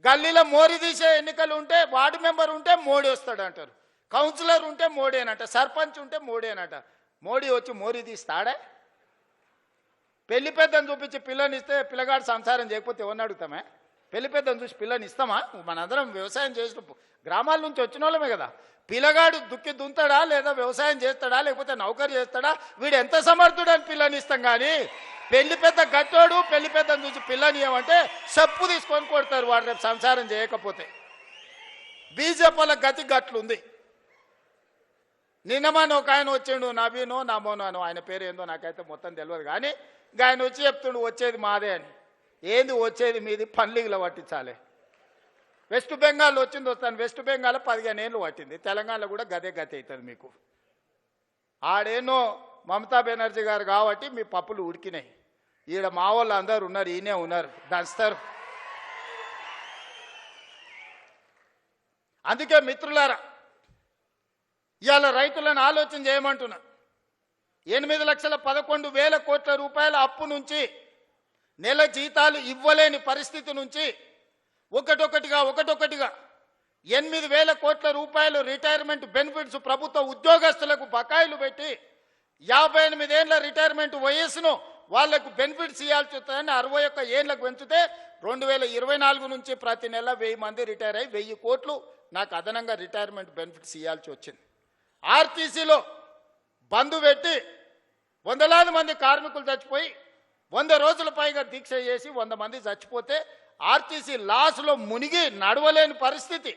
గల్లీలో మోరీ తీసే ఎన్నికలు ఉంటే వార్డు మెంబర్ ఉంటే మోడీ వస్తాడు అంటారు, కౌన్సిలర్ ఉంటే మోడీనట, సర్పంచ్ ఉంటే మోడీనట. మోడీ వచ్చి మోరీ తీస్తాడే? పెళ్లి పెద్దను చూపించి పిల్లని ఇస్తే పిల్లగాడు సంసారం చేయకపోతే ఎవరిని అడుగుతామే? పెళ్లి పెద్దను చూసి పిల్లని ఇస్తామా? మనందరం వ్యవసాయం చేసిన గ్రామాల నుంచి వచ్చిన వాళ్ళమే కదా. పిల్లగాడు దుక్కి దుంతాడా, లేదా వ్యవసాయం చేస్తాడా, లేకపోతే నౌకరు చేస్తాడా, వీడు ఎంత సమర్థుడు అని పిల్లని ఇస్తాం. కానీ పెళ్లి పెద్ద గట్టోడు పెళ్లి పెద్దను చూసి పిల్లని ఏమంటే చెప్పు తీసుకొని కొడతారు వాడు రేపు సంసారం చేయకపోతే. బీజేపీ వాళ్ళ గతి గట్లుంది. నిన్నమాని ఒక ఆయన వచ్చిండు, నవీనో నమోనానో, ఆయన పేరు ఏందో నాకైతే మొత్తం తెలియదు, కానీ ఆయన వచ్చి చెప్తుండు వచ్చేది మాదే అని. ఏంది వచ్చేది మీది? పన్లీగులో పట్టించాలి. వెస్ట్ బెంగాల్ వచ్చింది వస్తాను, వెస్ట్ బెంగాల్ 15 ఏళ్ళు పట్టింది, తెలంగాణలో కూడా గదే గతి అవుతుంది మీకు. ఆడేనో మమతా బెనర్జీ గారు కాబట్టి మీ పప్పులు ఉడికినాయి. ఈడ మా వాళ్ళు అందరు ఉన్నారు, ఈయనే ఉన్నారు, దంచుతారు. అందుకే మిత్రులారా, ఇవాళ రైతులను ఆలోచన చేయమంటున్నా. 8,11,000 కోట్ల రూపాయల అప్పు నుంచి, నెల జీతాలు ఇవ్వలేని పరిస్థితి నుంచి ఒకటొకటిగా 8,000 కోట్ల రూపాయలు రిటైర్మెంట్ బెనిఫిట్స్ ప్రభుత్వ ఉద్యోగస్తులకు బకాయిలు పెట్టి 58 ఏళ్ల రిటైర్మెంట్ వయస్సును వాళ్లకు బెనిఫిట్స్ ఇవ్వాల్సి వస్తుందని 61 ఏళ్లకు పెంచితే 2024 నుంచి ప్రతి నెల 1000 మంది రిటైర్ అయ్యి 1000 కోట్లు నాకు అదనంగా రిటైర్మెంట్ బెనిఫిట్స్ ఇవ్వాల్సి వచ్చింది. ఆర్టీసీలో బంద్ పెట్టి వందలాది మంది కార్మికులు చచ్చిపోయి 100 రోజుల పైగా దీక్ష చేసి 100 మంది చచ్చిపోతే ఆర్టీసీ లాస్లో మునిగి నడవలేని పరిస్థితి,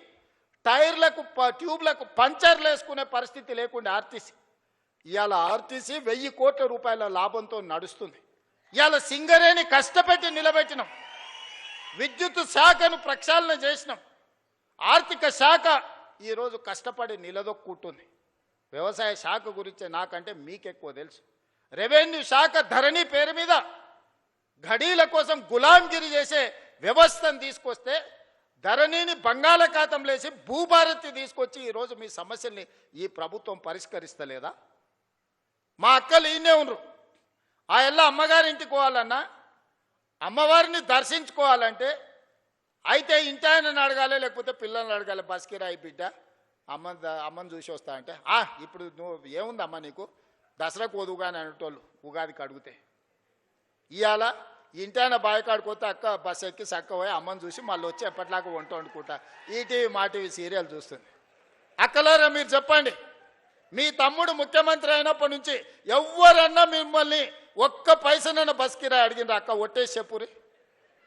టైర్లకు ట్యూబ్లకు పంచర్లు వేసుకునే పరిస్థితి లేకుండా ఆర్టీసీ. ఇవాళ ఆర్టీసీ 1000 కోట్ల రూపాయల లాభంతో నడుస్తుంది. ఇవాళ సింగరేణి కష్టపెట్టి నిలబెట్టినాం, విద్యుత్ శాఖను ప్రక్షాళన చేసినాం, ఆర్థిక శాఖ ఈరోజు కష్టపడి నిలదొక్కుంటుంది. వ్యవసాయ శాఖ గురించి నాకంటే మీకెక్కువ తెలుసు. రెవెన్యూ శాఖ ధరణి పేరు మీద ఘడీల కోసం గులాంగిరి చేసే వ్యవస్థను తీసుకొస్తే ధరణిని బంగాళాఖాతంలో వేసి భూభారతి తీసుకొచ్చి ఈరోజు మీ సమస్యల్ని ఈ ప్రభుత్వం పరిష్కరిస్తలేదా? మా అక్కలు ఈయనే ఉన్నారు. ఆ ఎల్ల అమ్మగారింటికి పోవాలన్నా, అమ్మవారిని దర్శించుకోవాలంటే అయితే ఇంటాయనని అడగాలి, లేకపోతే పిల్లల్ని అడగాలి. బస్కి రాయి బిడ్డ, అమ్మని చూసి వస్తా అంటే ఇప్పుడు నువ్వు ఏముంది అమ్మ నీకు, దసరాకు వదువుగాని అనేటోళ్ళు ఉగాదికి అడిగితే. ఇవాళ ఇంటాయన బాయకాడిపోతే అక్క బస్ ఎక్కి చక్క పోయి అమ్మని చూసి మళ్ళీ వచ్చి ఎప్పటిలాగా వంట వండుకుంటా ఈటీవీ మా టీవీ సీరియల్ చూస్తుంది. అక్కలారా మీరు చెప్పండి, మీ తమ్ముడు ముఖ్యమంత్రి అయినప్పటి నుంచి ఎవరన్నా మిమ్మల్ని ఒక్క పైసనన్నా బస్ కిరాయి అడిగినరా? అక్క ఒట్టేసి చెప్పురి,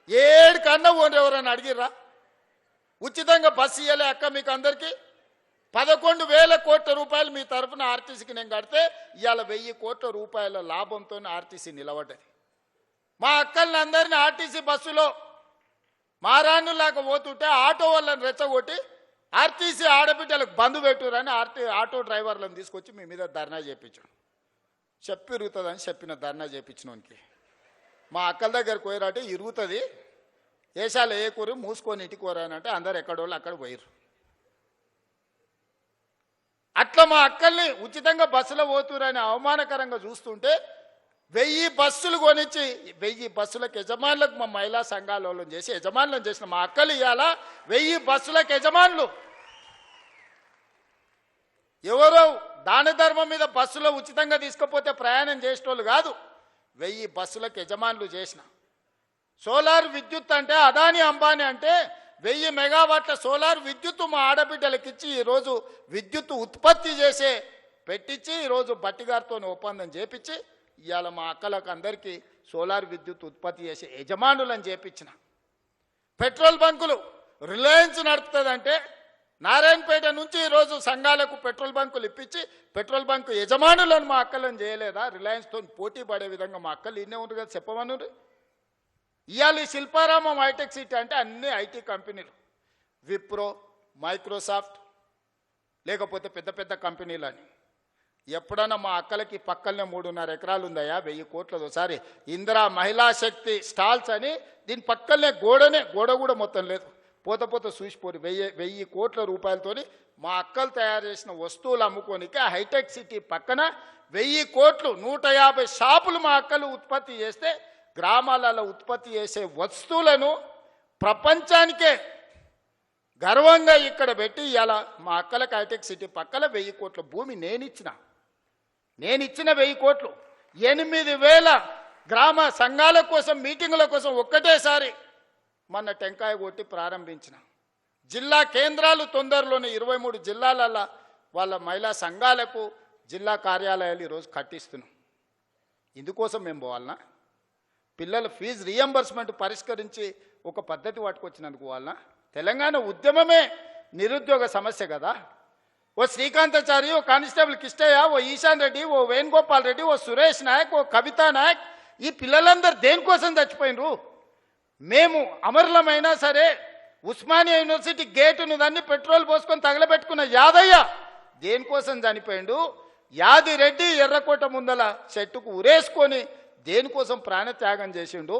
7 కన్నా ఎవరన్నా అడిగిర్రా? ఉచితంగా బస్సు ఇవ్వలే అక్క మీకు అందరికీ? 11,000 కోట్ల రూపాయలు మీ తరఫున ఆర్టీసీకి నేను కడితే ఇవాళ 1000 కోట్ల రూపాయల లాభంతో ఆర్టీసీ నిలబడ్డది. మా అక్కల్ని అందరినీ ఆర్టీసీ బస్సులో మారాన్నులాగా పోతుంటే ఆటో వాళ్ళని రెచ్చగొట్టి ఆర్టీసీ ఆడబిడ్డలకు బంధు పెట్టురని ఆటో డ్రైవర్లను తీసుకొచ్చి మీ మీద ధర్నా చేయించాడు. చెప్పి ఇరుగుతుందని చెప్పిన ధర్నా చేయించినోనికి మా అక్కల దగ్గరకు పోయిరంటే ఇరుగుతుంది, ఏషాలు ఏ కూర మూసుకొని ఇంటికి పోరానంటే అందరు ఎక్కడోళ్ళు అక్కడ పోయిరు. అట్లా మా అక్కల్ని ఉచితంగా బస్సులో పోతురని అవమానకరంగా చూస్తుంటే 1000 బస్సులు కొనిచ్చి 1000 బస్సులకు యజమానులకు మా మహిళా సంఘాలను చేసి యజమానులను చేసిన మా అక్కలు ఇవాళ 1000 బస్సులకు యజమానులు. ఎవరో దాన ధర్మం మీద బస్సులో ఉచితంగా తీసుకుపోతే ప్రయాణం చేసేటోళ్ళు కాదు, 1000 బస్సులకు యజమానులు చేసిన. సోలార్ విద్యుత్ అంటే అదాని అంబానీ అంటే 1000 మెగావాట్ల సోలార్ విద్యుత్ మా ఆడబిడ్డలకు ఇచ్చి ఈరోజు విద్యుత్ ఉత్పత్తి చేసే పెట్టించి ఈరోజు బట్టిగారితో ఒప్పందం చేపించి ఇవాళ మా అక్కలకు అందరికీ సోలార్ విద్యుత్ ఉత్పత్తి చేసే యజమానులని చేపించిన. పెట్రోల్ బంకులు రిలయన్స్ నడుపుతుందంటే నారాయణపేట నుంచి ఈరోజు సంఘాలకు పెట్రోల్ బంకులు ఇప్పించి పెట్రోల్ బంకు యజమానులను మా అక్కలను చేయలేదా? రిలయన్స్తో పోటీ పడే విధంగా మా అక్కలు ఇన్నే ఉంది కదా, చెప్పమను. ఇవాళ ఈ శిల్పారామం హైటెక్ సిటీ అంటే అన్ని ఐటీ కంపెనీలు, విప్రో, మైక్రోసాఫ్ట్, లేకపోతే పెద్ద పెద్ద కంపెనీలు అని. ఎప్పుడన్నా మా అక్కలకి పక్కనే 3.5 ఎకరాలు ఉందయా, 1000 కోట్లది. ఒకసారి ఇందిరా మహిళా శక్తి స్టాల్స్ అని దీని పక్కనే గోడ కూడా మొత్తం లేదు, పోత చూసిపోరు. 1000 కోట్ల రూపాయలతోని మా అక్కలు తయారు చేసిన వస్తువులు అమ్ముకోనికి హైటెక్ సిటీ పక్కన 1000 కోట్లు 150 షాపులు మా అక్కలు ఉత్పత్తి చేస్తే గ్రామాలలో ఉత్పత్తి చేసే వస్తువులను ప్రపంచానికే గర్వంగా ఇక్కడ పెట్టి ఇలా మా అక్కలకు హైటెక్ సిటీ పక్కన 1000 కోట్ల భూమి నేనిచ్చిన 1000 కోట్లు 8000 గ్రామ సంఘాల కోసం మీటింగుల కోసం ఒక్కటేసారి మొన్న టెంకాయ కొట్టి ప్రారంభించిన. జిల్లా కేంద్రాలు తొందరలోనే 23 జిల్లాలలో వాళ్ళ మహిళా సంఘాలకు జిల్లా కార్యాలయాలు ఈరోజు కట్టిస్తున్నాం. ఇందుకోసం మేము పోవాలనా? పిల్లల ఫీజు రీఎంబర్స్మెంట్ పరిష్కరించి ఒక పద్ధతి పట్టుకొచ్చినందుకు పోవాలనా? తెలంగాణ ఉద్యమమే నిరుద్యోగ సమస్య కదా. ఓ శ్రీకాంతాచారి, ఓ కానిస్టేబుల్ కిష్టయ్య, ఓ ఈశాన్ రెడ్డి, ఓ వేణుగోపాల్ రెడ్డి, ఓ సురేష్ నాయక్, ఓ కవితా నాయక్, ఈ పిల్లలందరూ దేనికోసం చచ్చిపోయినరు? మేము అమరులమైనా సరే ఉస్మానియా యూనివర్సిటీ గేటును దాన్ని పెట్రోల్ పోసుకొని తగలబెట్టుకున్న యాదయ్య దేనికోసం చనిపోయిండు? యాదిరెడ్డి ఎర్రకోట ముందల చెట్టుకు ఉరేసుకొని దేనికోసం ప్రాణత్యాగం చేసిండు?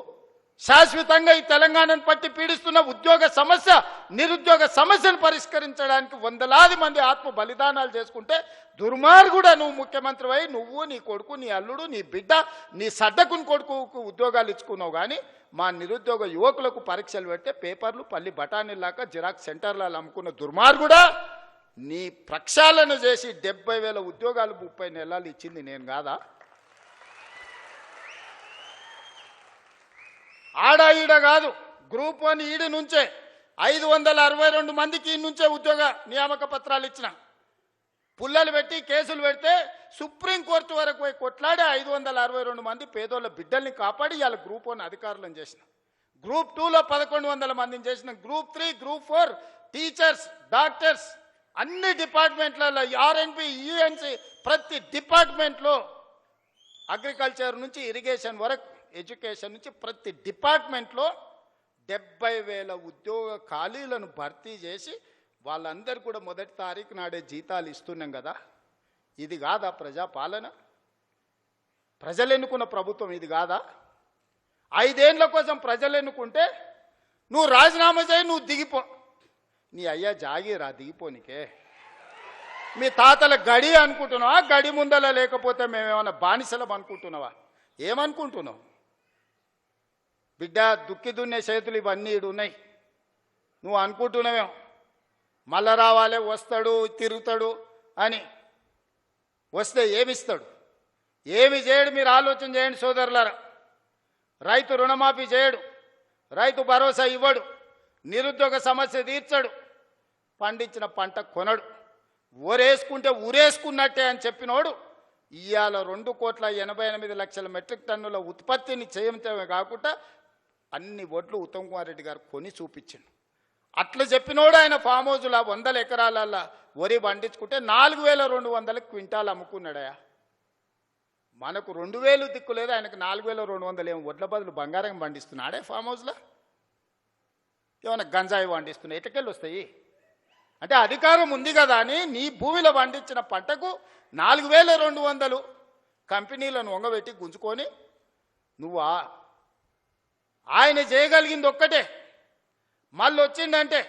శాశ్వతంగా ఈ తెలంగాణను పట్టి పీడిస్తున్న ఉద్యోగ సమస్య, నిరుద్యోగ సమస్యను పరిష్కరించడానికి వందలాది మంది ఆత్మ బలిదానాలు చేసుకుంటే దుర్మార్గుడా నువ్వు ముఖ్యమంత్రి అయి నువ్వు, నీ కొడుకు, నీ అల్లుడు, నీ బిడ్డ, నీ సడ్డకుని కొడుకుకు ఉద్యోగాలు ఇచ్చుకున్నావు. కానీ మా నిరుద్యోగ యువకులకు పరీక్షలు పెడితే పేపర్లు పల్లి బఠానీలాగా జిరాక్స్ సెంటర్లలో అమ్ముకున్న దుర్మార్గుడా, నీ ప్రక్షాళన చేసి 70,000 ఉద్యోగాలు 30 నెలలు ఇచ్చింది నేను కాదా? ఆడ ఈడ కాదు, గ్రూప్ 1 ఈడి నుంచే 562 మందికి ఈ నుంచే ఉద్యోగ నియామక పత్రాలు ఇచ్చిన. పుల్లలు పెట్టి కేసులు పెడితే సుప్రీంకోర్టు వరకు పోయి కొట్లాడి 562 మంది పేదోళ్ళ బిడ్డల్ని కాపాడి ఇవాళ గ్రూప్ 1 అధికారులను చేసిన. గ్రూప్ 2లో 1100 మందిని చేసిన. గ్రూప్ 3, గ్రూప్ 4 టీచర్స్, డాక్టర్స్ అన్ని డిపార్ట్మెంట్లలో ఆర్ఎన్బి, యుఎన్సి ప్రతి డిపార్ట్మెంట్లో అగ్రికల్చర్ నుంచి ఇరిగేషన్ వరకు ఎడ్యుకేషన్ నుంచి ప్రతి డిపార్ట్మెంట్లో 70,000 ఉద్యోగ ఖాళీలను భర్తీ చేసి వాళ్ళందరూ కూడా మొదటి తారీఖు నాడే జీతాలు ఇస్తున్నాం కదా. ఇది కాదా ప్రజాపాలన? ప్రజలు ఎన్నుకున్న ప్రభుత్వం ఇది కాదా? 5 ఏళ్ల కోసం ప్రజలు ఎన్నుకుంటే నువ్వు రాజీనామా చేయి, నువ్వు దిగిపో. నీ అయ్యా జాగీరా దిగిపోనికే. మీ తాతల గడి అనుకుంటున్నావా? గడి ముందల లేకపోతే మేమేమన్నా బానిసలం అనుకుంటున్నావా? ఏమనుకుంటున్నావు? బిడ్డ దుక్కి దున్నే చేతులు ఇవన్నీ ఉన్నాయి. నువ్వు అనుకుంటున్నావేమో మళ్ళా రావాలి, వస్తాడు, తిరుగుతాడు అని. వస్తే ఏమిస్తాడు? ఏమి చేయడు? మీరు ఆలోచన చేయండి సోదరులారా. రైతు రుణమాఫీ చేయడు, రైతు భరోసా ఇవ్వడు, నిరుద్యోగ సమస్య తీర్చడు, పండించిన పంట కొనడు. ఊరేసుకుంటే ఊరేసుకున్నట్టే అని చెప్పినోడు ఇవాళ 2,88,00,000 మెట్రిక్ టన్నుల ఉత్పత్తిని చేయటమే కాకుండా అన్ని ఒడ్లు ఉత్తమ్ కుమార్ రెడ్డి గారు కొని చూపించిండు. అట్లా చెప్పినోడు ఆయన ఫామ్ హౌస్లో 100 ఎకరాల వరి పండించుకుంటే 4,200 క్వింటాలు అమ్ముకున్నాడయా. మనకు 2,000 దిక్కు లేదు, ఆయనకు 4,200 ఏమో వడ్ల బదులు బంగారం పండిస్తున్నాడే ఫామ్ హౌస్లో. ఏమైనా గంజాయి పండిస్తున్నాయి, ఎటకెళ్ళి వస్తాయి? అంటే అధికారం ఉంది కదా అని నీ భూమిలో పండించిన పంటకు 4,200 కంపెనీలను వంగబెట్టి గుంజుకొని నువ్వా? ఆయన చేయగలిగింది ఒక్కటే. మళ్ళీ వచ్చిందంటే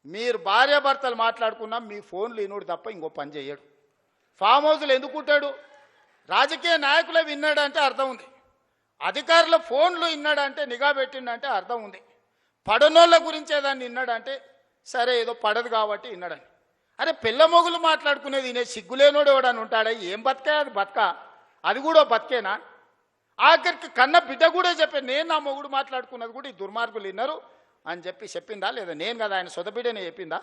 మీరు భార్యాభర్తలు మాట్లాడుకున్నా మీ ఫోన్లు ఇనుడు తప్ప ఇంకో పని చేయడు. ఫామ్ హౌస్లు ఎందుకుంటాడు? రాజకీయ నాయకులే విన్నాడంటే అర్థం ఉంది, అధికారుల ఫోన్లు విన్నాడంటే, నిఘా పెట్టిండంటే అర్థం ఉంది. పడనోళ్ళ గురించే దాన్ని విన్నాడంటే సరే ఏదో పడదు కాబట్టి విన్నాడని. అరే పిల్ల మొగులు మాట్లాడుకునేది వినే సిగ్గులేనోడు ఎవడని ఉంటాడా? ఏం బతికా? అది బతక? అది కూడా బతికేనా? ఆఖరికి కన్న బిడ్డ కూడా చెప్పాను, నేను నా మొగుడు మాట్లాడుకున్నది కూడా ఈ దుర్మార్గులు విన్నారు అని చెప్పిందా లేదా? నేను కదా ఆయన సొంత బిడ్డనే చెప్పిందా?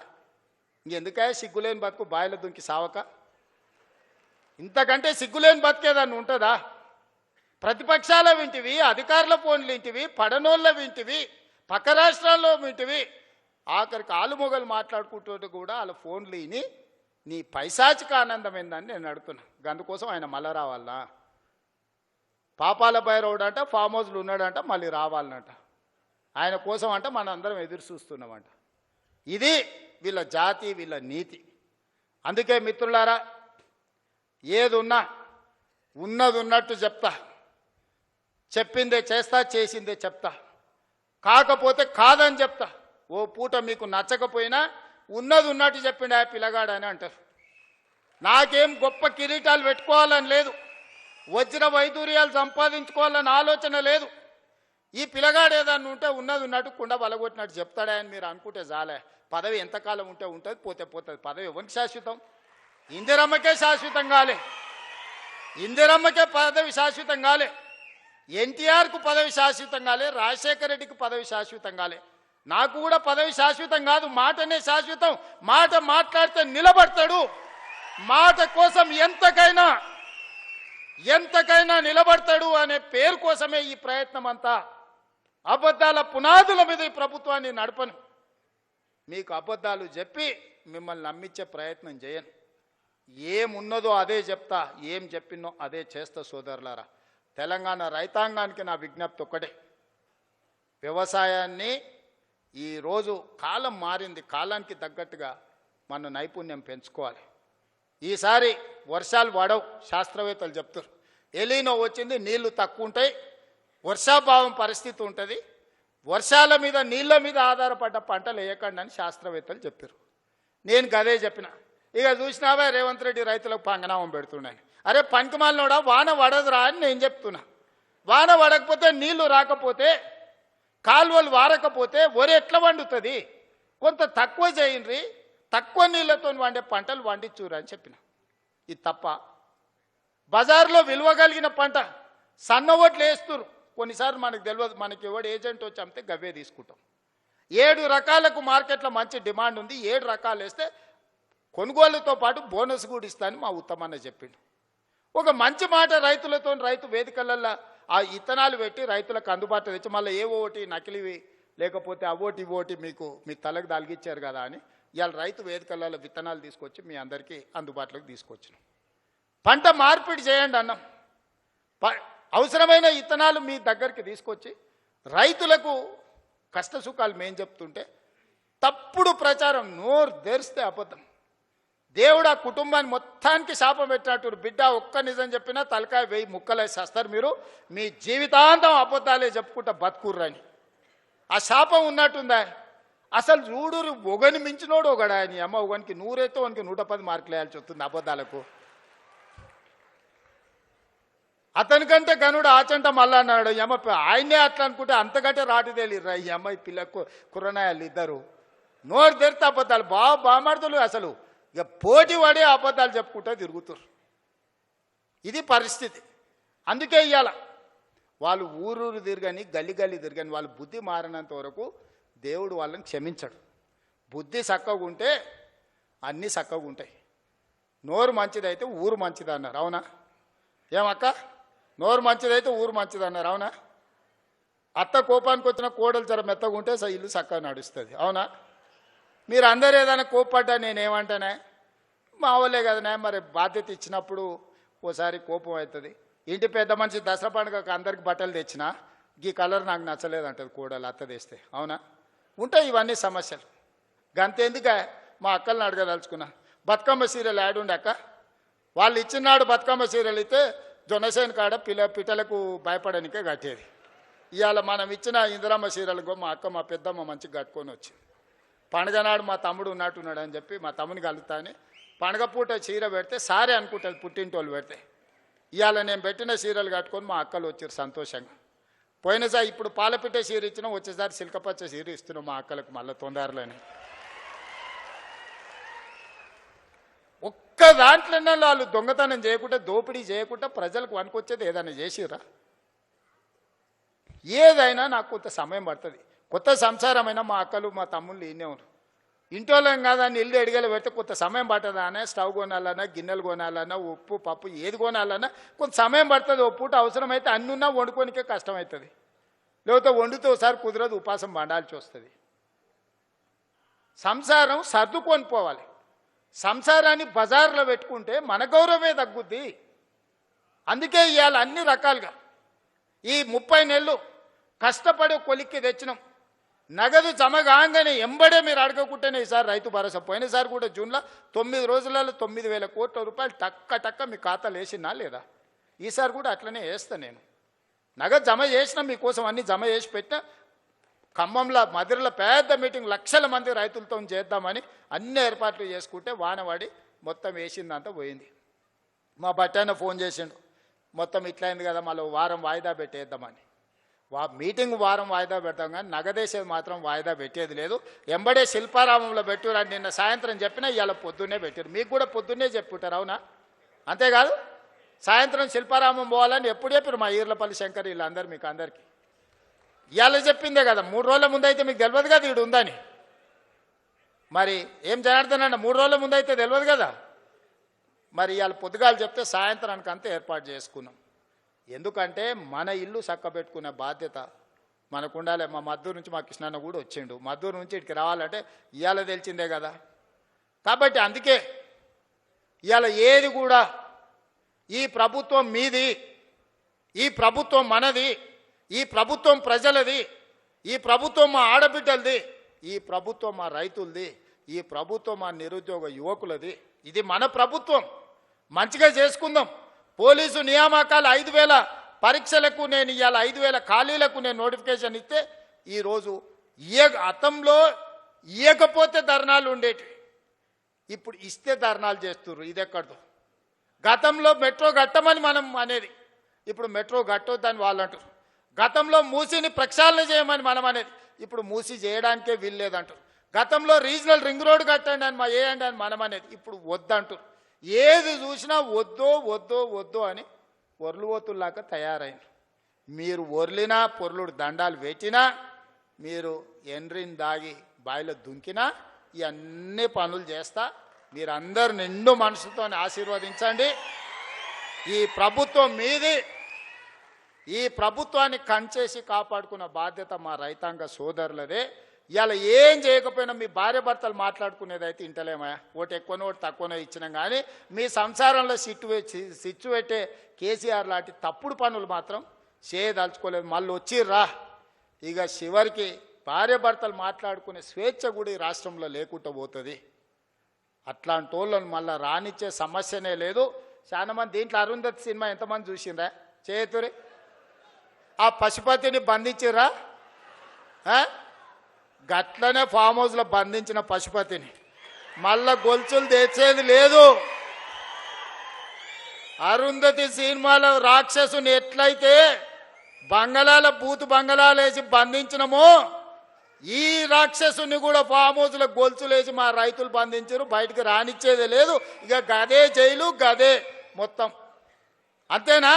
ఇంకెందుకే సిగ్గులేని బతుకు బాయిలో దుంకి సావక? ఇంతకంటే సిగ్గులేని బతికేదాన్ని ఉంటుందా? ప్రతిపక్షాల వింటివి, అధికారుల ఫోన్లు వింటివి, పడనోళ్ళ వింటివి, పక్క రాష్ట్రాల్లో వింటివి, ఆఖరికి ఆలుమొగలు మాట్లాడుకుంటూ కూడా వాళ్ళ ఫోన్లు విని నీ పైశాచిక ఆనందం ఏందని నేను అడుగుతున్నా. అందుకోసం ఆయన మళ్ళా రావాలనా? పాపాల భైరవుడు అంట ఫామ్ హౌస్లో ఉన్నాడంట, మళ్ళీ రావాలనంట. ఆయన కోసం అంట మన అందరం ఎదురు చూస్తున్నామంట. ఇది వీళ్ళ జాతి, వీళ్ళ నీతి. అందుకే మిత్రులారా, ఏది ఉన్నా ఉన్నది ఉన్నట్టు చెప్తా, చెప్పిందే చేస్తా, చేసిందే చెప్తా, కాకపోతే కాదని చెప్తా. ఓ పూట మీకు నచ్చకపోయినా ఉన్నది ఉన్నట్టు చెప్పిండు ఆ పిల్లగాడని అంటారు. నాకేం గొప్ప కిరీటాలు పెట్టుకోవాలని లేదు, వజ్ర వైదూర్యాలు సంపాదించుకోవాలని ఆలోచన లేదు. ఈ పిల్లగాడు ఏదన్నా ఉంటే ఉన్నది ఉన్నట్టు కుండ బలగొట్టినట్టు చెప్తాడా అని మీరు అనుకుంటే చాలే. పదవి ఎంతకాలం ఉంటే ఉంటుంది, పోతే పోతుంది. పదవి ఎవరికి శాశ్వతం? ఇందిరమ్మకే శాశ్వతం కాలే, ఇందిరమ్మకే పదవి శాశ్వతం కాలే, ఎన్టీఆర్కు పదవి శాశ్వతం కాలే, రాజశేఖర రెడ్డికి పదవి శాశ్వతం కాలే. నాకు కూడా పదవి శాశ్వతం కాదు, మాటనే శాశ్వతం. మాట మాట్లాడితే నిలబడతాడు, మాట కోసం ఎంతకైనా నిలబడతాడు అనే పేరు కోసమే ఈ ప్రయత్నం అంతా. అబద్ధాల పునాదుల మీద ఈ ప్రభుత్వాన్ని నడపను. మీకు అబద్ధాలు చెప్పి మిమ్మల్ని నమ్మించే ప్రయత్నం చేయను. ఏమున్నదో అదే చెప్తా, ఏం చెప్పినో అదే చేస్తా. సోదరులారా, తెలంగాణ రైతాంగానికి నా విజ్ఞప్తి ఒక్కటే, వ్యవసాయాన్ని ఈరోజు కాలం మారింది, కాలానికి తగ్గట్టుగా మన నైపుణ్యం పెంచుకోవాలి. ఈసారి వర్షాలు పడవు, శాస్త్రవేత్తలు చెప్తారు. ఎలీనో వచ్చింది, నీళ్లు తక్కువ ఉంటాయి, వర్షాభావం పరిస్థితి ఉంటుంది, వర్షాల మీద నీళ్ళ మీద ఆధారపడ్డ పంటలు వేయకండి అని శాస్త్రవేత్తలు చెప్పారు. నేను గదే చెప్పిన. ఇక చూసినావా రేవంత్ రెడ్డి రైతులకు పంగనామం పెడుతున్నాను. అరే పనికిమాలినోడా, వాన పడదురా అని నేను చెప్తున్నా. వాన పడకపోతే, నీళ్లు రాకపోతే, కాలువలు వారకపోతే వరి ఎట్లా వండుతుంది? కొంత తక్కువ చేయండి, తక్కువ నీళ్లతో వండే పంటలు వండించురా అని చెప్పిన. ఇది తప్ప? బజార్లో విలువ కలిగిన పంట సన్న ఓట్లు వేస్తున్నారు. కొన్నిసార్లు మనకు తెలియదు, మనకి ఎవడు ఏజెంట్ వచ్చి అమ్మితే గవ్వే తీసుకుంటాం. 7 రకాలకు మార్కెట్లో మంచి డిమాండ్ ఉంది, 7 రకాలు వేస్తే కొనుగోలుతో పాటు బోనస్ కూడా ఇస్తానని మా ఉత్తమన్న చెప్పిండు. ఒక మంచి మాట రైతులతో, రైతు వేదికలలో ఆ ఇత్తనాలు పెట్టి రైతులకు అందుబాటులో తెచ్చి, మళ్ళీ ఏవో ఒకటి నకిలివి లేకపోతే అవోటి ఇవోటి మీ తలకు దాల్గిచ్చారు కదా అని ఇవాళ రైతు వేదికలలో విత్తనాలు తీసుకొచ్చి మీ అందరికీ అందుబాటులోకి తీసుకొచ్చినాం. పంట మార్పిడి చేయండి అన్నాం. అవసరమైన ఇత్తనాలు మీ దగ్గరికి తీసుకొచ్చి రైతులకు కష్ట సుఖాలు మేం చెప్తుంటే తప్పుడు ప్రచారం, నోరు తెరిస్తే అబద్ధం. దేవుడు ఆ కుటుంబాన్ని మొత్తానికి శాపం పెట్టినట్టు, బిడ్డ ఒక్క నిజం చెప్పినా తలకాయ 1000 ముక్కలేసి వస్తారు మీరు, మీ జీవితాంతం అబద్ధాలే చెప్పుకుంటా బతుకుర్రని. ఆ శాపం ఉన్నట్టుందా? అసలు చూడు, ఒకని మించినోడు ఒకడా అని అమ్మ, ఒకనికి 100 అయితే ఒకనికి 110 మార్కులు వేయాల్సి వస్తుంది అబద్ధాలకు. అతనికంటే గనుడు ఆచంట మళ్ళా అన్నాడు. అమ్మ ఆయనే అట్లా అనుకుంటే అంతకంటే రాటు తేలిర్రా ఈ అమ్మాయి పిల్లకు కుర్రనాయాలు ఇద్దరు. నోరు తెరితే అబద్ధాలు, బామాడుతులు అసలు ఇక పోటీ పడే అబద్ధాలు చెప్పుకుంటూ తిరుగుతారు. ఇది పరిస్థితి. అందుకే ఇవాళ వాళ్ళు ఊరూరు తిరగని, గల్లి తిరగని, వాళ్ళు బుద్ధి మారినంత వరకు దేవుడు వాళ్ళని క్షమించడు. బుద్ధి చక్కగా ఉంటే అన్నీ చక్కగా ఉంటాయి. నోరు మంచిదైతే ఊరు మంచిది అన్నారు, అవునా? ఏమక్క, నోరు మంచిదైతే ఊరు మంచిది అన్నారు, అవునా? అత్త కోపానికి వచ్చిన కోడలు జర మెత్తగా ఉంటే ఇల్లు చక్కగా నడుస్తుంది, అవునా? మీరు అందరూ ఏదైనా కోప్పడ్డా నేనేమంటానే, మా వాళ్ళే కదనే, మరి బాధ్యత ఇచ్చినప్పుడు ఓసారి కోపం అవుతుంది. ఇంటి పెద్ద మనిషి దసరా పండుగకు అందరికి బట్టలు తెచ్చినా ఈ కలర్ నాకు నచ్చలేదంటది కోడలు, అత్త తెస్తే, అవునా? ఉంటాయి ఇవన్నీ సమస్యలు. గంతెందుకే మా అక్కల్ని అడగదలుచుకున్నా, బతుకమ్మ సీరియల్ యాడుండే అక్క, వాళ్ళు ఇచ్చినాడు బతుకమ్మ సీరియల్ అయితే జొన్నసేన్ కాడ పిట్టలకు భయపడనికే కట్టేది. ఇవాళ మనం ఇచ్చిన ఇందిరమ్మ సీరియల్కో మా అక్క, మా పెద్దమ్మ మంచిగా కట్టుకొని వచ్చింది. పండుగ నాడు మా తమ్ముడు ఉన్నట్టున్నాడు అని చెప్పి మా తమ్ముని కలుగుతా అని పండుగ పూట చీర పెడితే సారే అనుకుంటుంది పుట్టింటోళ్ళు పెడితే. ఇవాళ నేను పెట్టిన సీరియల్ కట్టుకొని మా అక్కలు వచ్చారు సంతోషంగా. పోయినసారి ఇప్పుడు పాలపిట్టే చీర ఇచ్చినాం, వచ్చేసారి సిల్కపచ్చ చీర ఇస్తున్నాం మా అక్కలకు మళ్ళీ తొందరలోనే. ఒక్క దాంట్లోనే వాళ్ళు దొంగతనం చేయకుండా, దోపిడీ చేయకుండా ప్రజలకు వనుకొచ్చేది ఏదైనా చేసిర్రా? ఏదైనా నాకు కొంత సమయం పడుతుంది. కొత్త సంసారమైనా మా అక్కలు మా తమ్ముళ్ళు ఈయనే ఉన్నారు. ఇంటోళ్ళం కాదని ఇల్లు ఎడిగలు పెడితే కొంత సమయం పడుతుంది. అనే స్టవ్ కొనాలన్నా, గిన్నెలు కొనాలన్నా, ఉప్పు పప్పు ఏది కొనాలన్నా కొంత సమయం పడుతుంది. ఓ పూట అవసరమైతే అన్నున్నా వండుకోనికే కష్టమవుతుంది. లేకపోతే వండితే ఒకసారి కుదరదు, ఉపాసం పండాల్సి వస్తుంది. సంసారం సర్దుకొని పోవాలి. సంసారాన్ని బజార్లో పెట్టుకుంటే మన గౌరవమే తగ్గుద్ది. అందుకే ఇవాళ అన్ని రకాలుగా ఈ 30 నెలలు కష్టపడి కొలిక్కి తెచ్చినాం. నగదు జమ కాగానే ఎంబడే మీరు అడగకుంటేనే ఈసారి రైతు భరోసా. పోయినసారి కూడా జూన్లో 9 రోజులలో 9,000 కోట్ల రూపాయలు టక్క మీ ఖాతాలు వేసినా లేదా? ఈసారి కూడా అట్లనే వేస్తా. నేను నగదు జమ చేసిన మీకోసం అన్ని జమ చేసి పెట్టిన. ఖమ్మంలో మదిరలో పెద్ద మీటింగ్, లక్షల మంది రైతులతో చేద్దామని అన్ని ఏర్పాట్లు చేసుకుంటే వానవాడి మొత్తం వేసిందంతా పోయింది. మా బట్టాయన ఫోన్ చేసిండు, మొత్తం ఇట్లయింది కదా, మళ్ళీ వారం వాయిదా పెట్టేద్దామని. మీటింగ్ వారం వాయిదా పెడతాం కానీ నగదేసేది మాత్రం వాయిదా పెట్టేది లేదు. ఎంబడే శిల్పారామంలో పెట్టురు. నిన్న సాయంత్రం చెప్పినా ఇవాళ పొద్దున్నే పెట్టారు. మీకు కూడా పొద్దున్నే చెప్పుంటారు, అవునా? అంతేకాదు సాయంత్రం శిల్పారామం పోవాలని ఎప్పుడు చెప్పారు మా ఈర్లపల్లి శంకర్ వీళ్ళందరూ. మీకు అందరికీ ఇవాళ చెప్పిందే కదా. 3 రోజుల ముందు అయితే మీకు తెలియదు కదా ఈడు ఉందని. మరి ఏం జనార్దనన్న 3 రోజుల ముందు అయితే తెలియదు కదా. మరి ఇవాళ పొద్దుగాలు చెప్తే సాయంత్రానికి అంతా ఏర్పాటు చేసుకున్నాం. ఎందుకంటే మన ఇల్లు చక్కబెట్టుకునే బాధ్యత మనకు ఉండాలి. మా మద్దూరు నుంచి మా కృష్ణన్న కూడా వచ్చిండు. మద్దూరు నుంచి ఇక్కడికి రావాలంటే ఇవాళ తెలిసిందే కదా. కాబట్టి అందుకే ఇవాళ ఏది కూడా ఈ ప్రభుత్వం మీది, ఈ ప్రభుత్వం మనది, ఈ ప్రభుత్వం ప్రజలది, ఈ ప్రభుత్వం మా ఆడబిడ్డలది, ఈ ప్రభుత్వం మా రైతులది, ఈ ప్రభుత్వం మా నిరుద్యోగ యువకులది. ఇది మన ప్రభుత్వం. మంచిగా చేసుకుందాం. పోలీసు నియామకాలు 5,000 పరీక్షలకు నేను ఇవాళ 5,000 ఖాళీలకు నేను నోటిఫికేషన్ ఇస్తే ఈరోజు గతంలో ఇవ్వకపోతే ధర్నాలు ఉండేవి. ఇప్పుడు ఇస్తే ధర్నాలు చేస్తున్నారు. ఇది ఎక్కడదో. గతంలో మెట్రో కట్టమని మనం అనేది, ఇప్పుడు మెట్రో కట్టొద్దని వాళ్ళు అంటారు. గతంలో మూసీని ప్రక్షాళన చేయమని మనం అనేది, ఇప్పుడు మూసీ చేయడానికే వీల్లేదంటారు. గతంలో రీజనల్ రింగ్ రోడ్ కట్టండి అని వేయండి అని మనం అనేది, ఇప్పుడు వద్దంటారు. ఏది చూసినా వద్దో అని ఒర్లువోతుల్లాగా తయారైంది. మీరు ఒర్లినా, పొర్లుడు దండాలు పెట్టినా, మీరు ఎండ్రిని దాగి బాయిలో దుంకినా ఇవన్నీ పనులు చేస్తా. మీరందరూ నిండు మనసుతో ఆశీర్వదించండి. ఈ ప్రభుత్వం మీది. ఈ ప్రభుత్వాన్ని కంచేసి కాపాడుకున్న బాధ్యత మా రైతాంగ సోదరులదే. ఇవాళ ఏం చేయకపోయినా మీ భార్య భర్తలు మాట్లాడుకునేది అయితే ఇంటలేమయ్యా. ఓటు ఎక్కువనో ఓటు తక్కువనో ఇచ్చినాం కానీ మీ సంసారంలో సిచ్చు పెట్టే కేసీఆర్ లాంటి తప్పుడు పనులు మాత్రం చేయదలుచుకోలేదు. మళ్ళీ వచ్చిర్రా. ఇక చివరికి భార్య భర్తలు మాట్లాడుకునే స్వేచ్ఛ కూడా ఈ రాష్ట్రంలో లేకుండా పోతుంది. అట్లాంటి వాళ్ళని మళ్ళీ రానిచ్చే సమస్యనే లేదు. చాలా మంది దీంట్లో అరుంధతి సినిమా ఎంతమంది చూసిండ్రా? చేతురి. ఆ పశుపతిని బంధించిర్రా? గట్లనే ఫామ్ హౌస్లో బంధించిన పశుపతిని మళ్ళా గొలుసులు తెచ్చేది లేదు. అరుంధతి సినిమాలో రాక్షసుని ఎట్లయితే బంగళాల బూతు బంగళాలు వేసి బంధించినమో ఈ రాక్షసుని కూడా ఫామ్ హౌస్లో గొలుసులు వేసి మా రైతులు బంధించారు. బయటకు రానిచ్చేది లేదు. ఇక గదే జైలు, గదే మొత్తం. అంతేనా?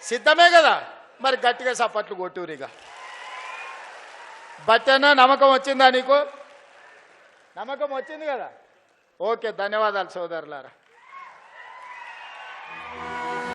సిద్ధమే కదా. మరి గట్టిగా సపట్లు కొట్టురు. ఇక బట్టనా నమ్మకం వచ్చిందా నీకు? నమ్మకం వచ్చింది కదా. ఓకే, ధన్యవాదాలు సోదరులారా.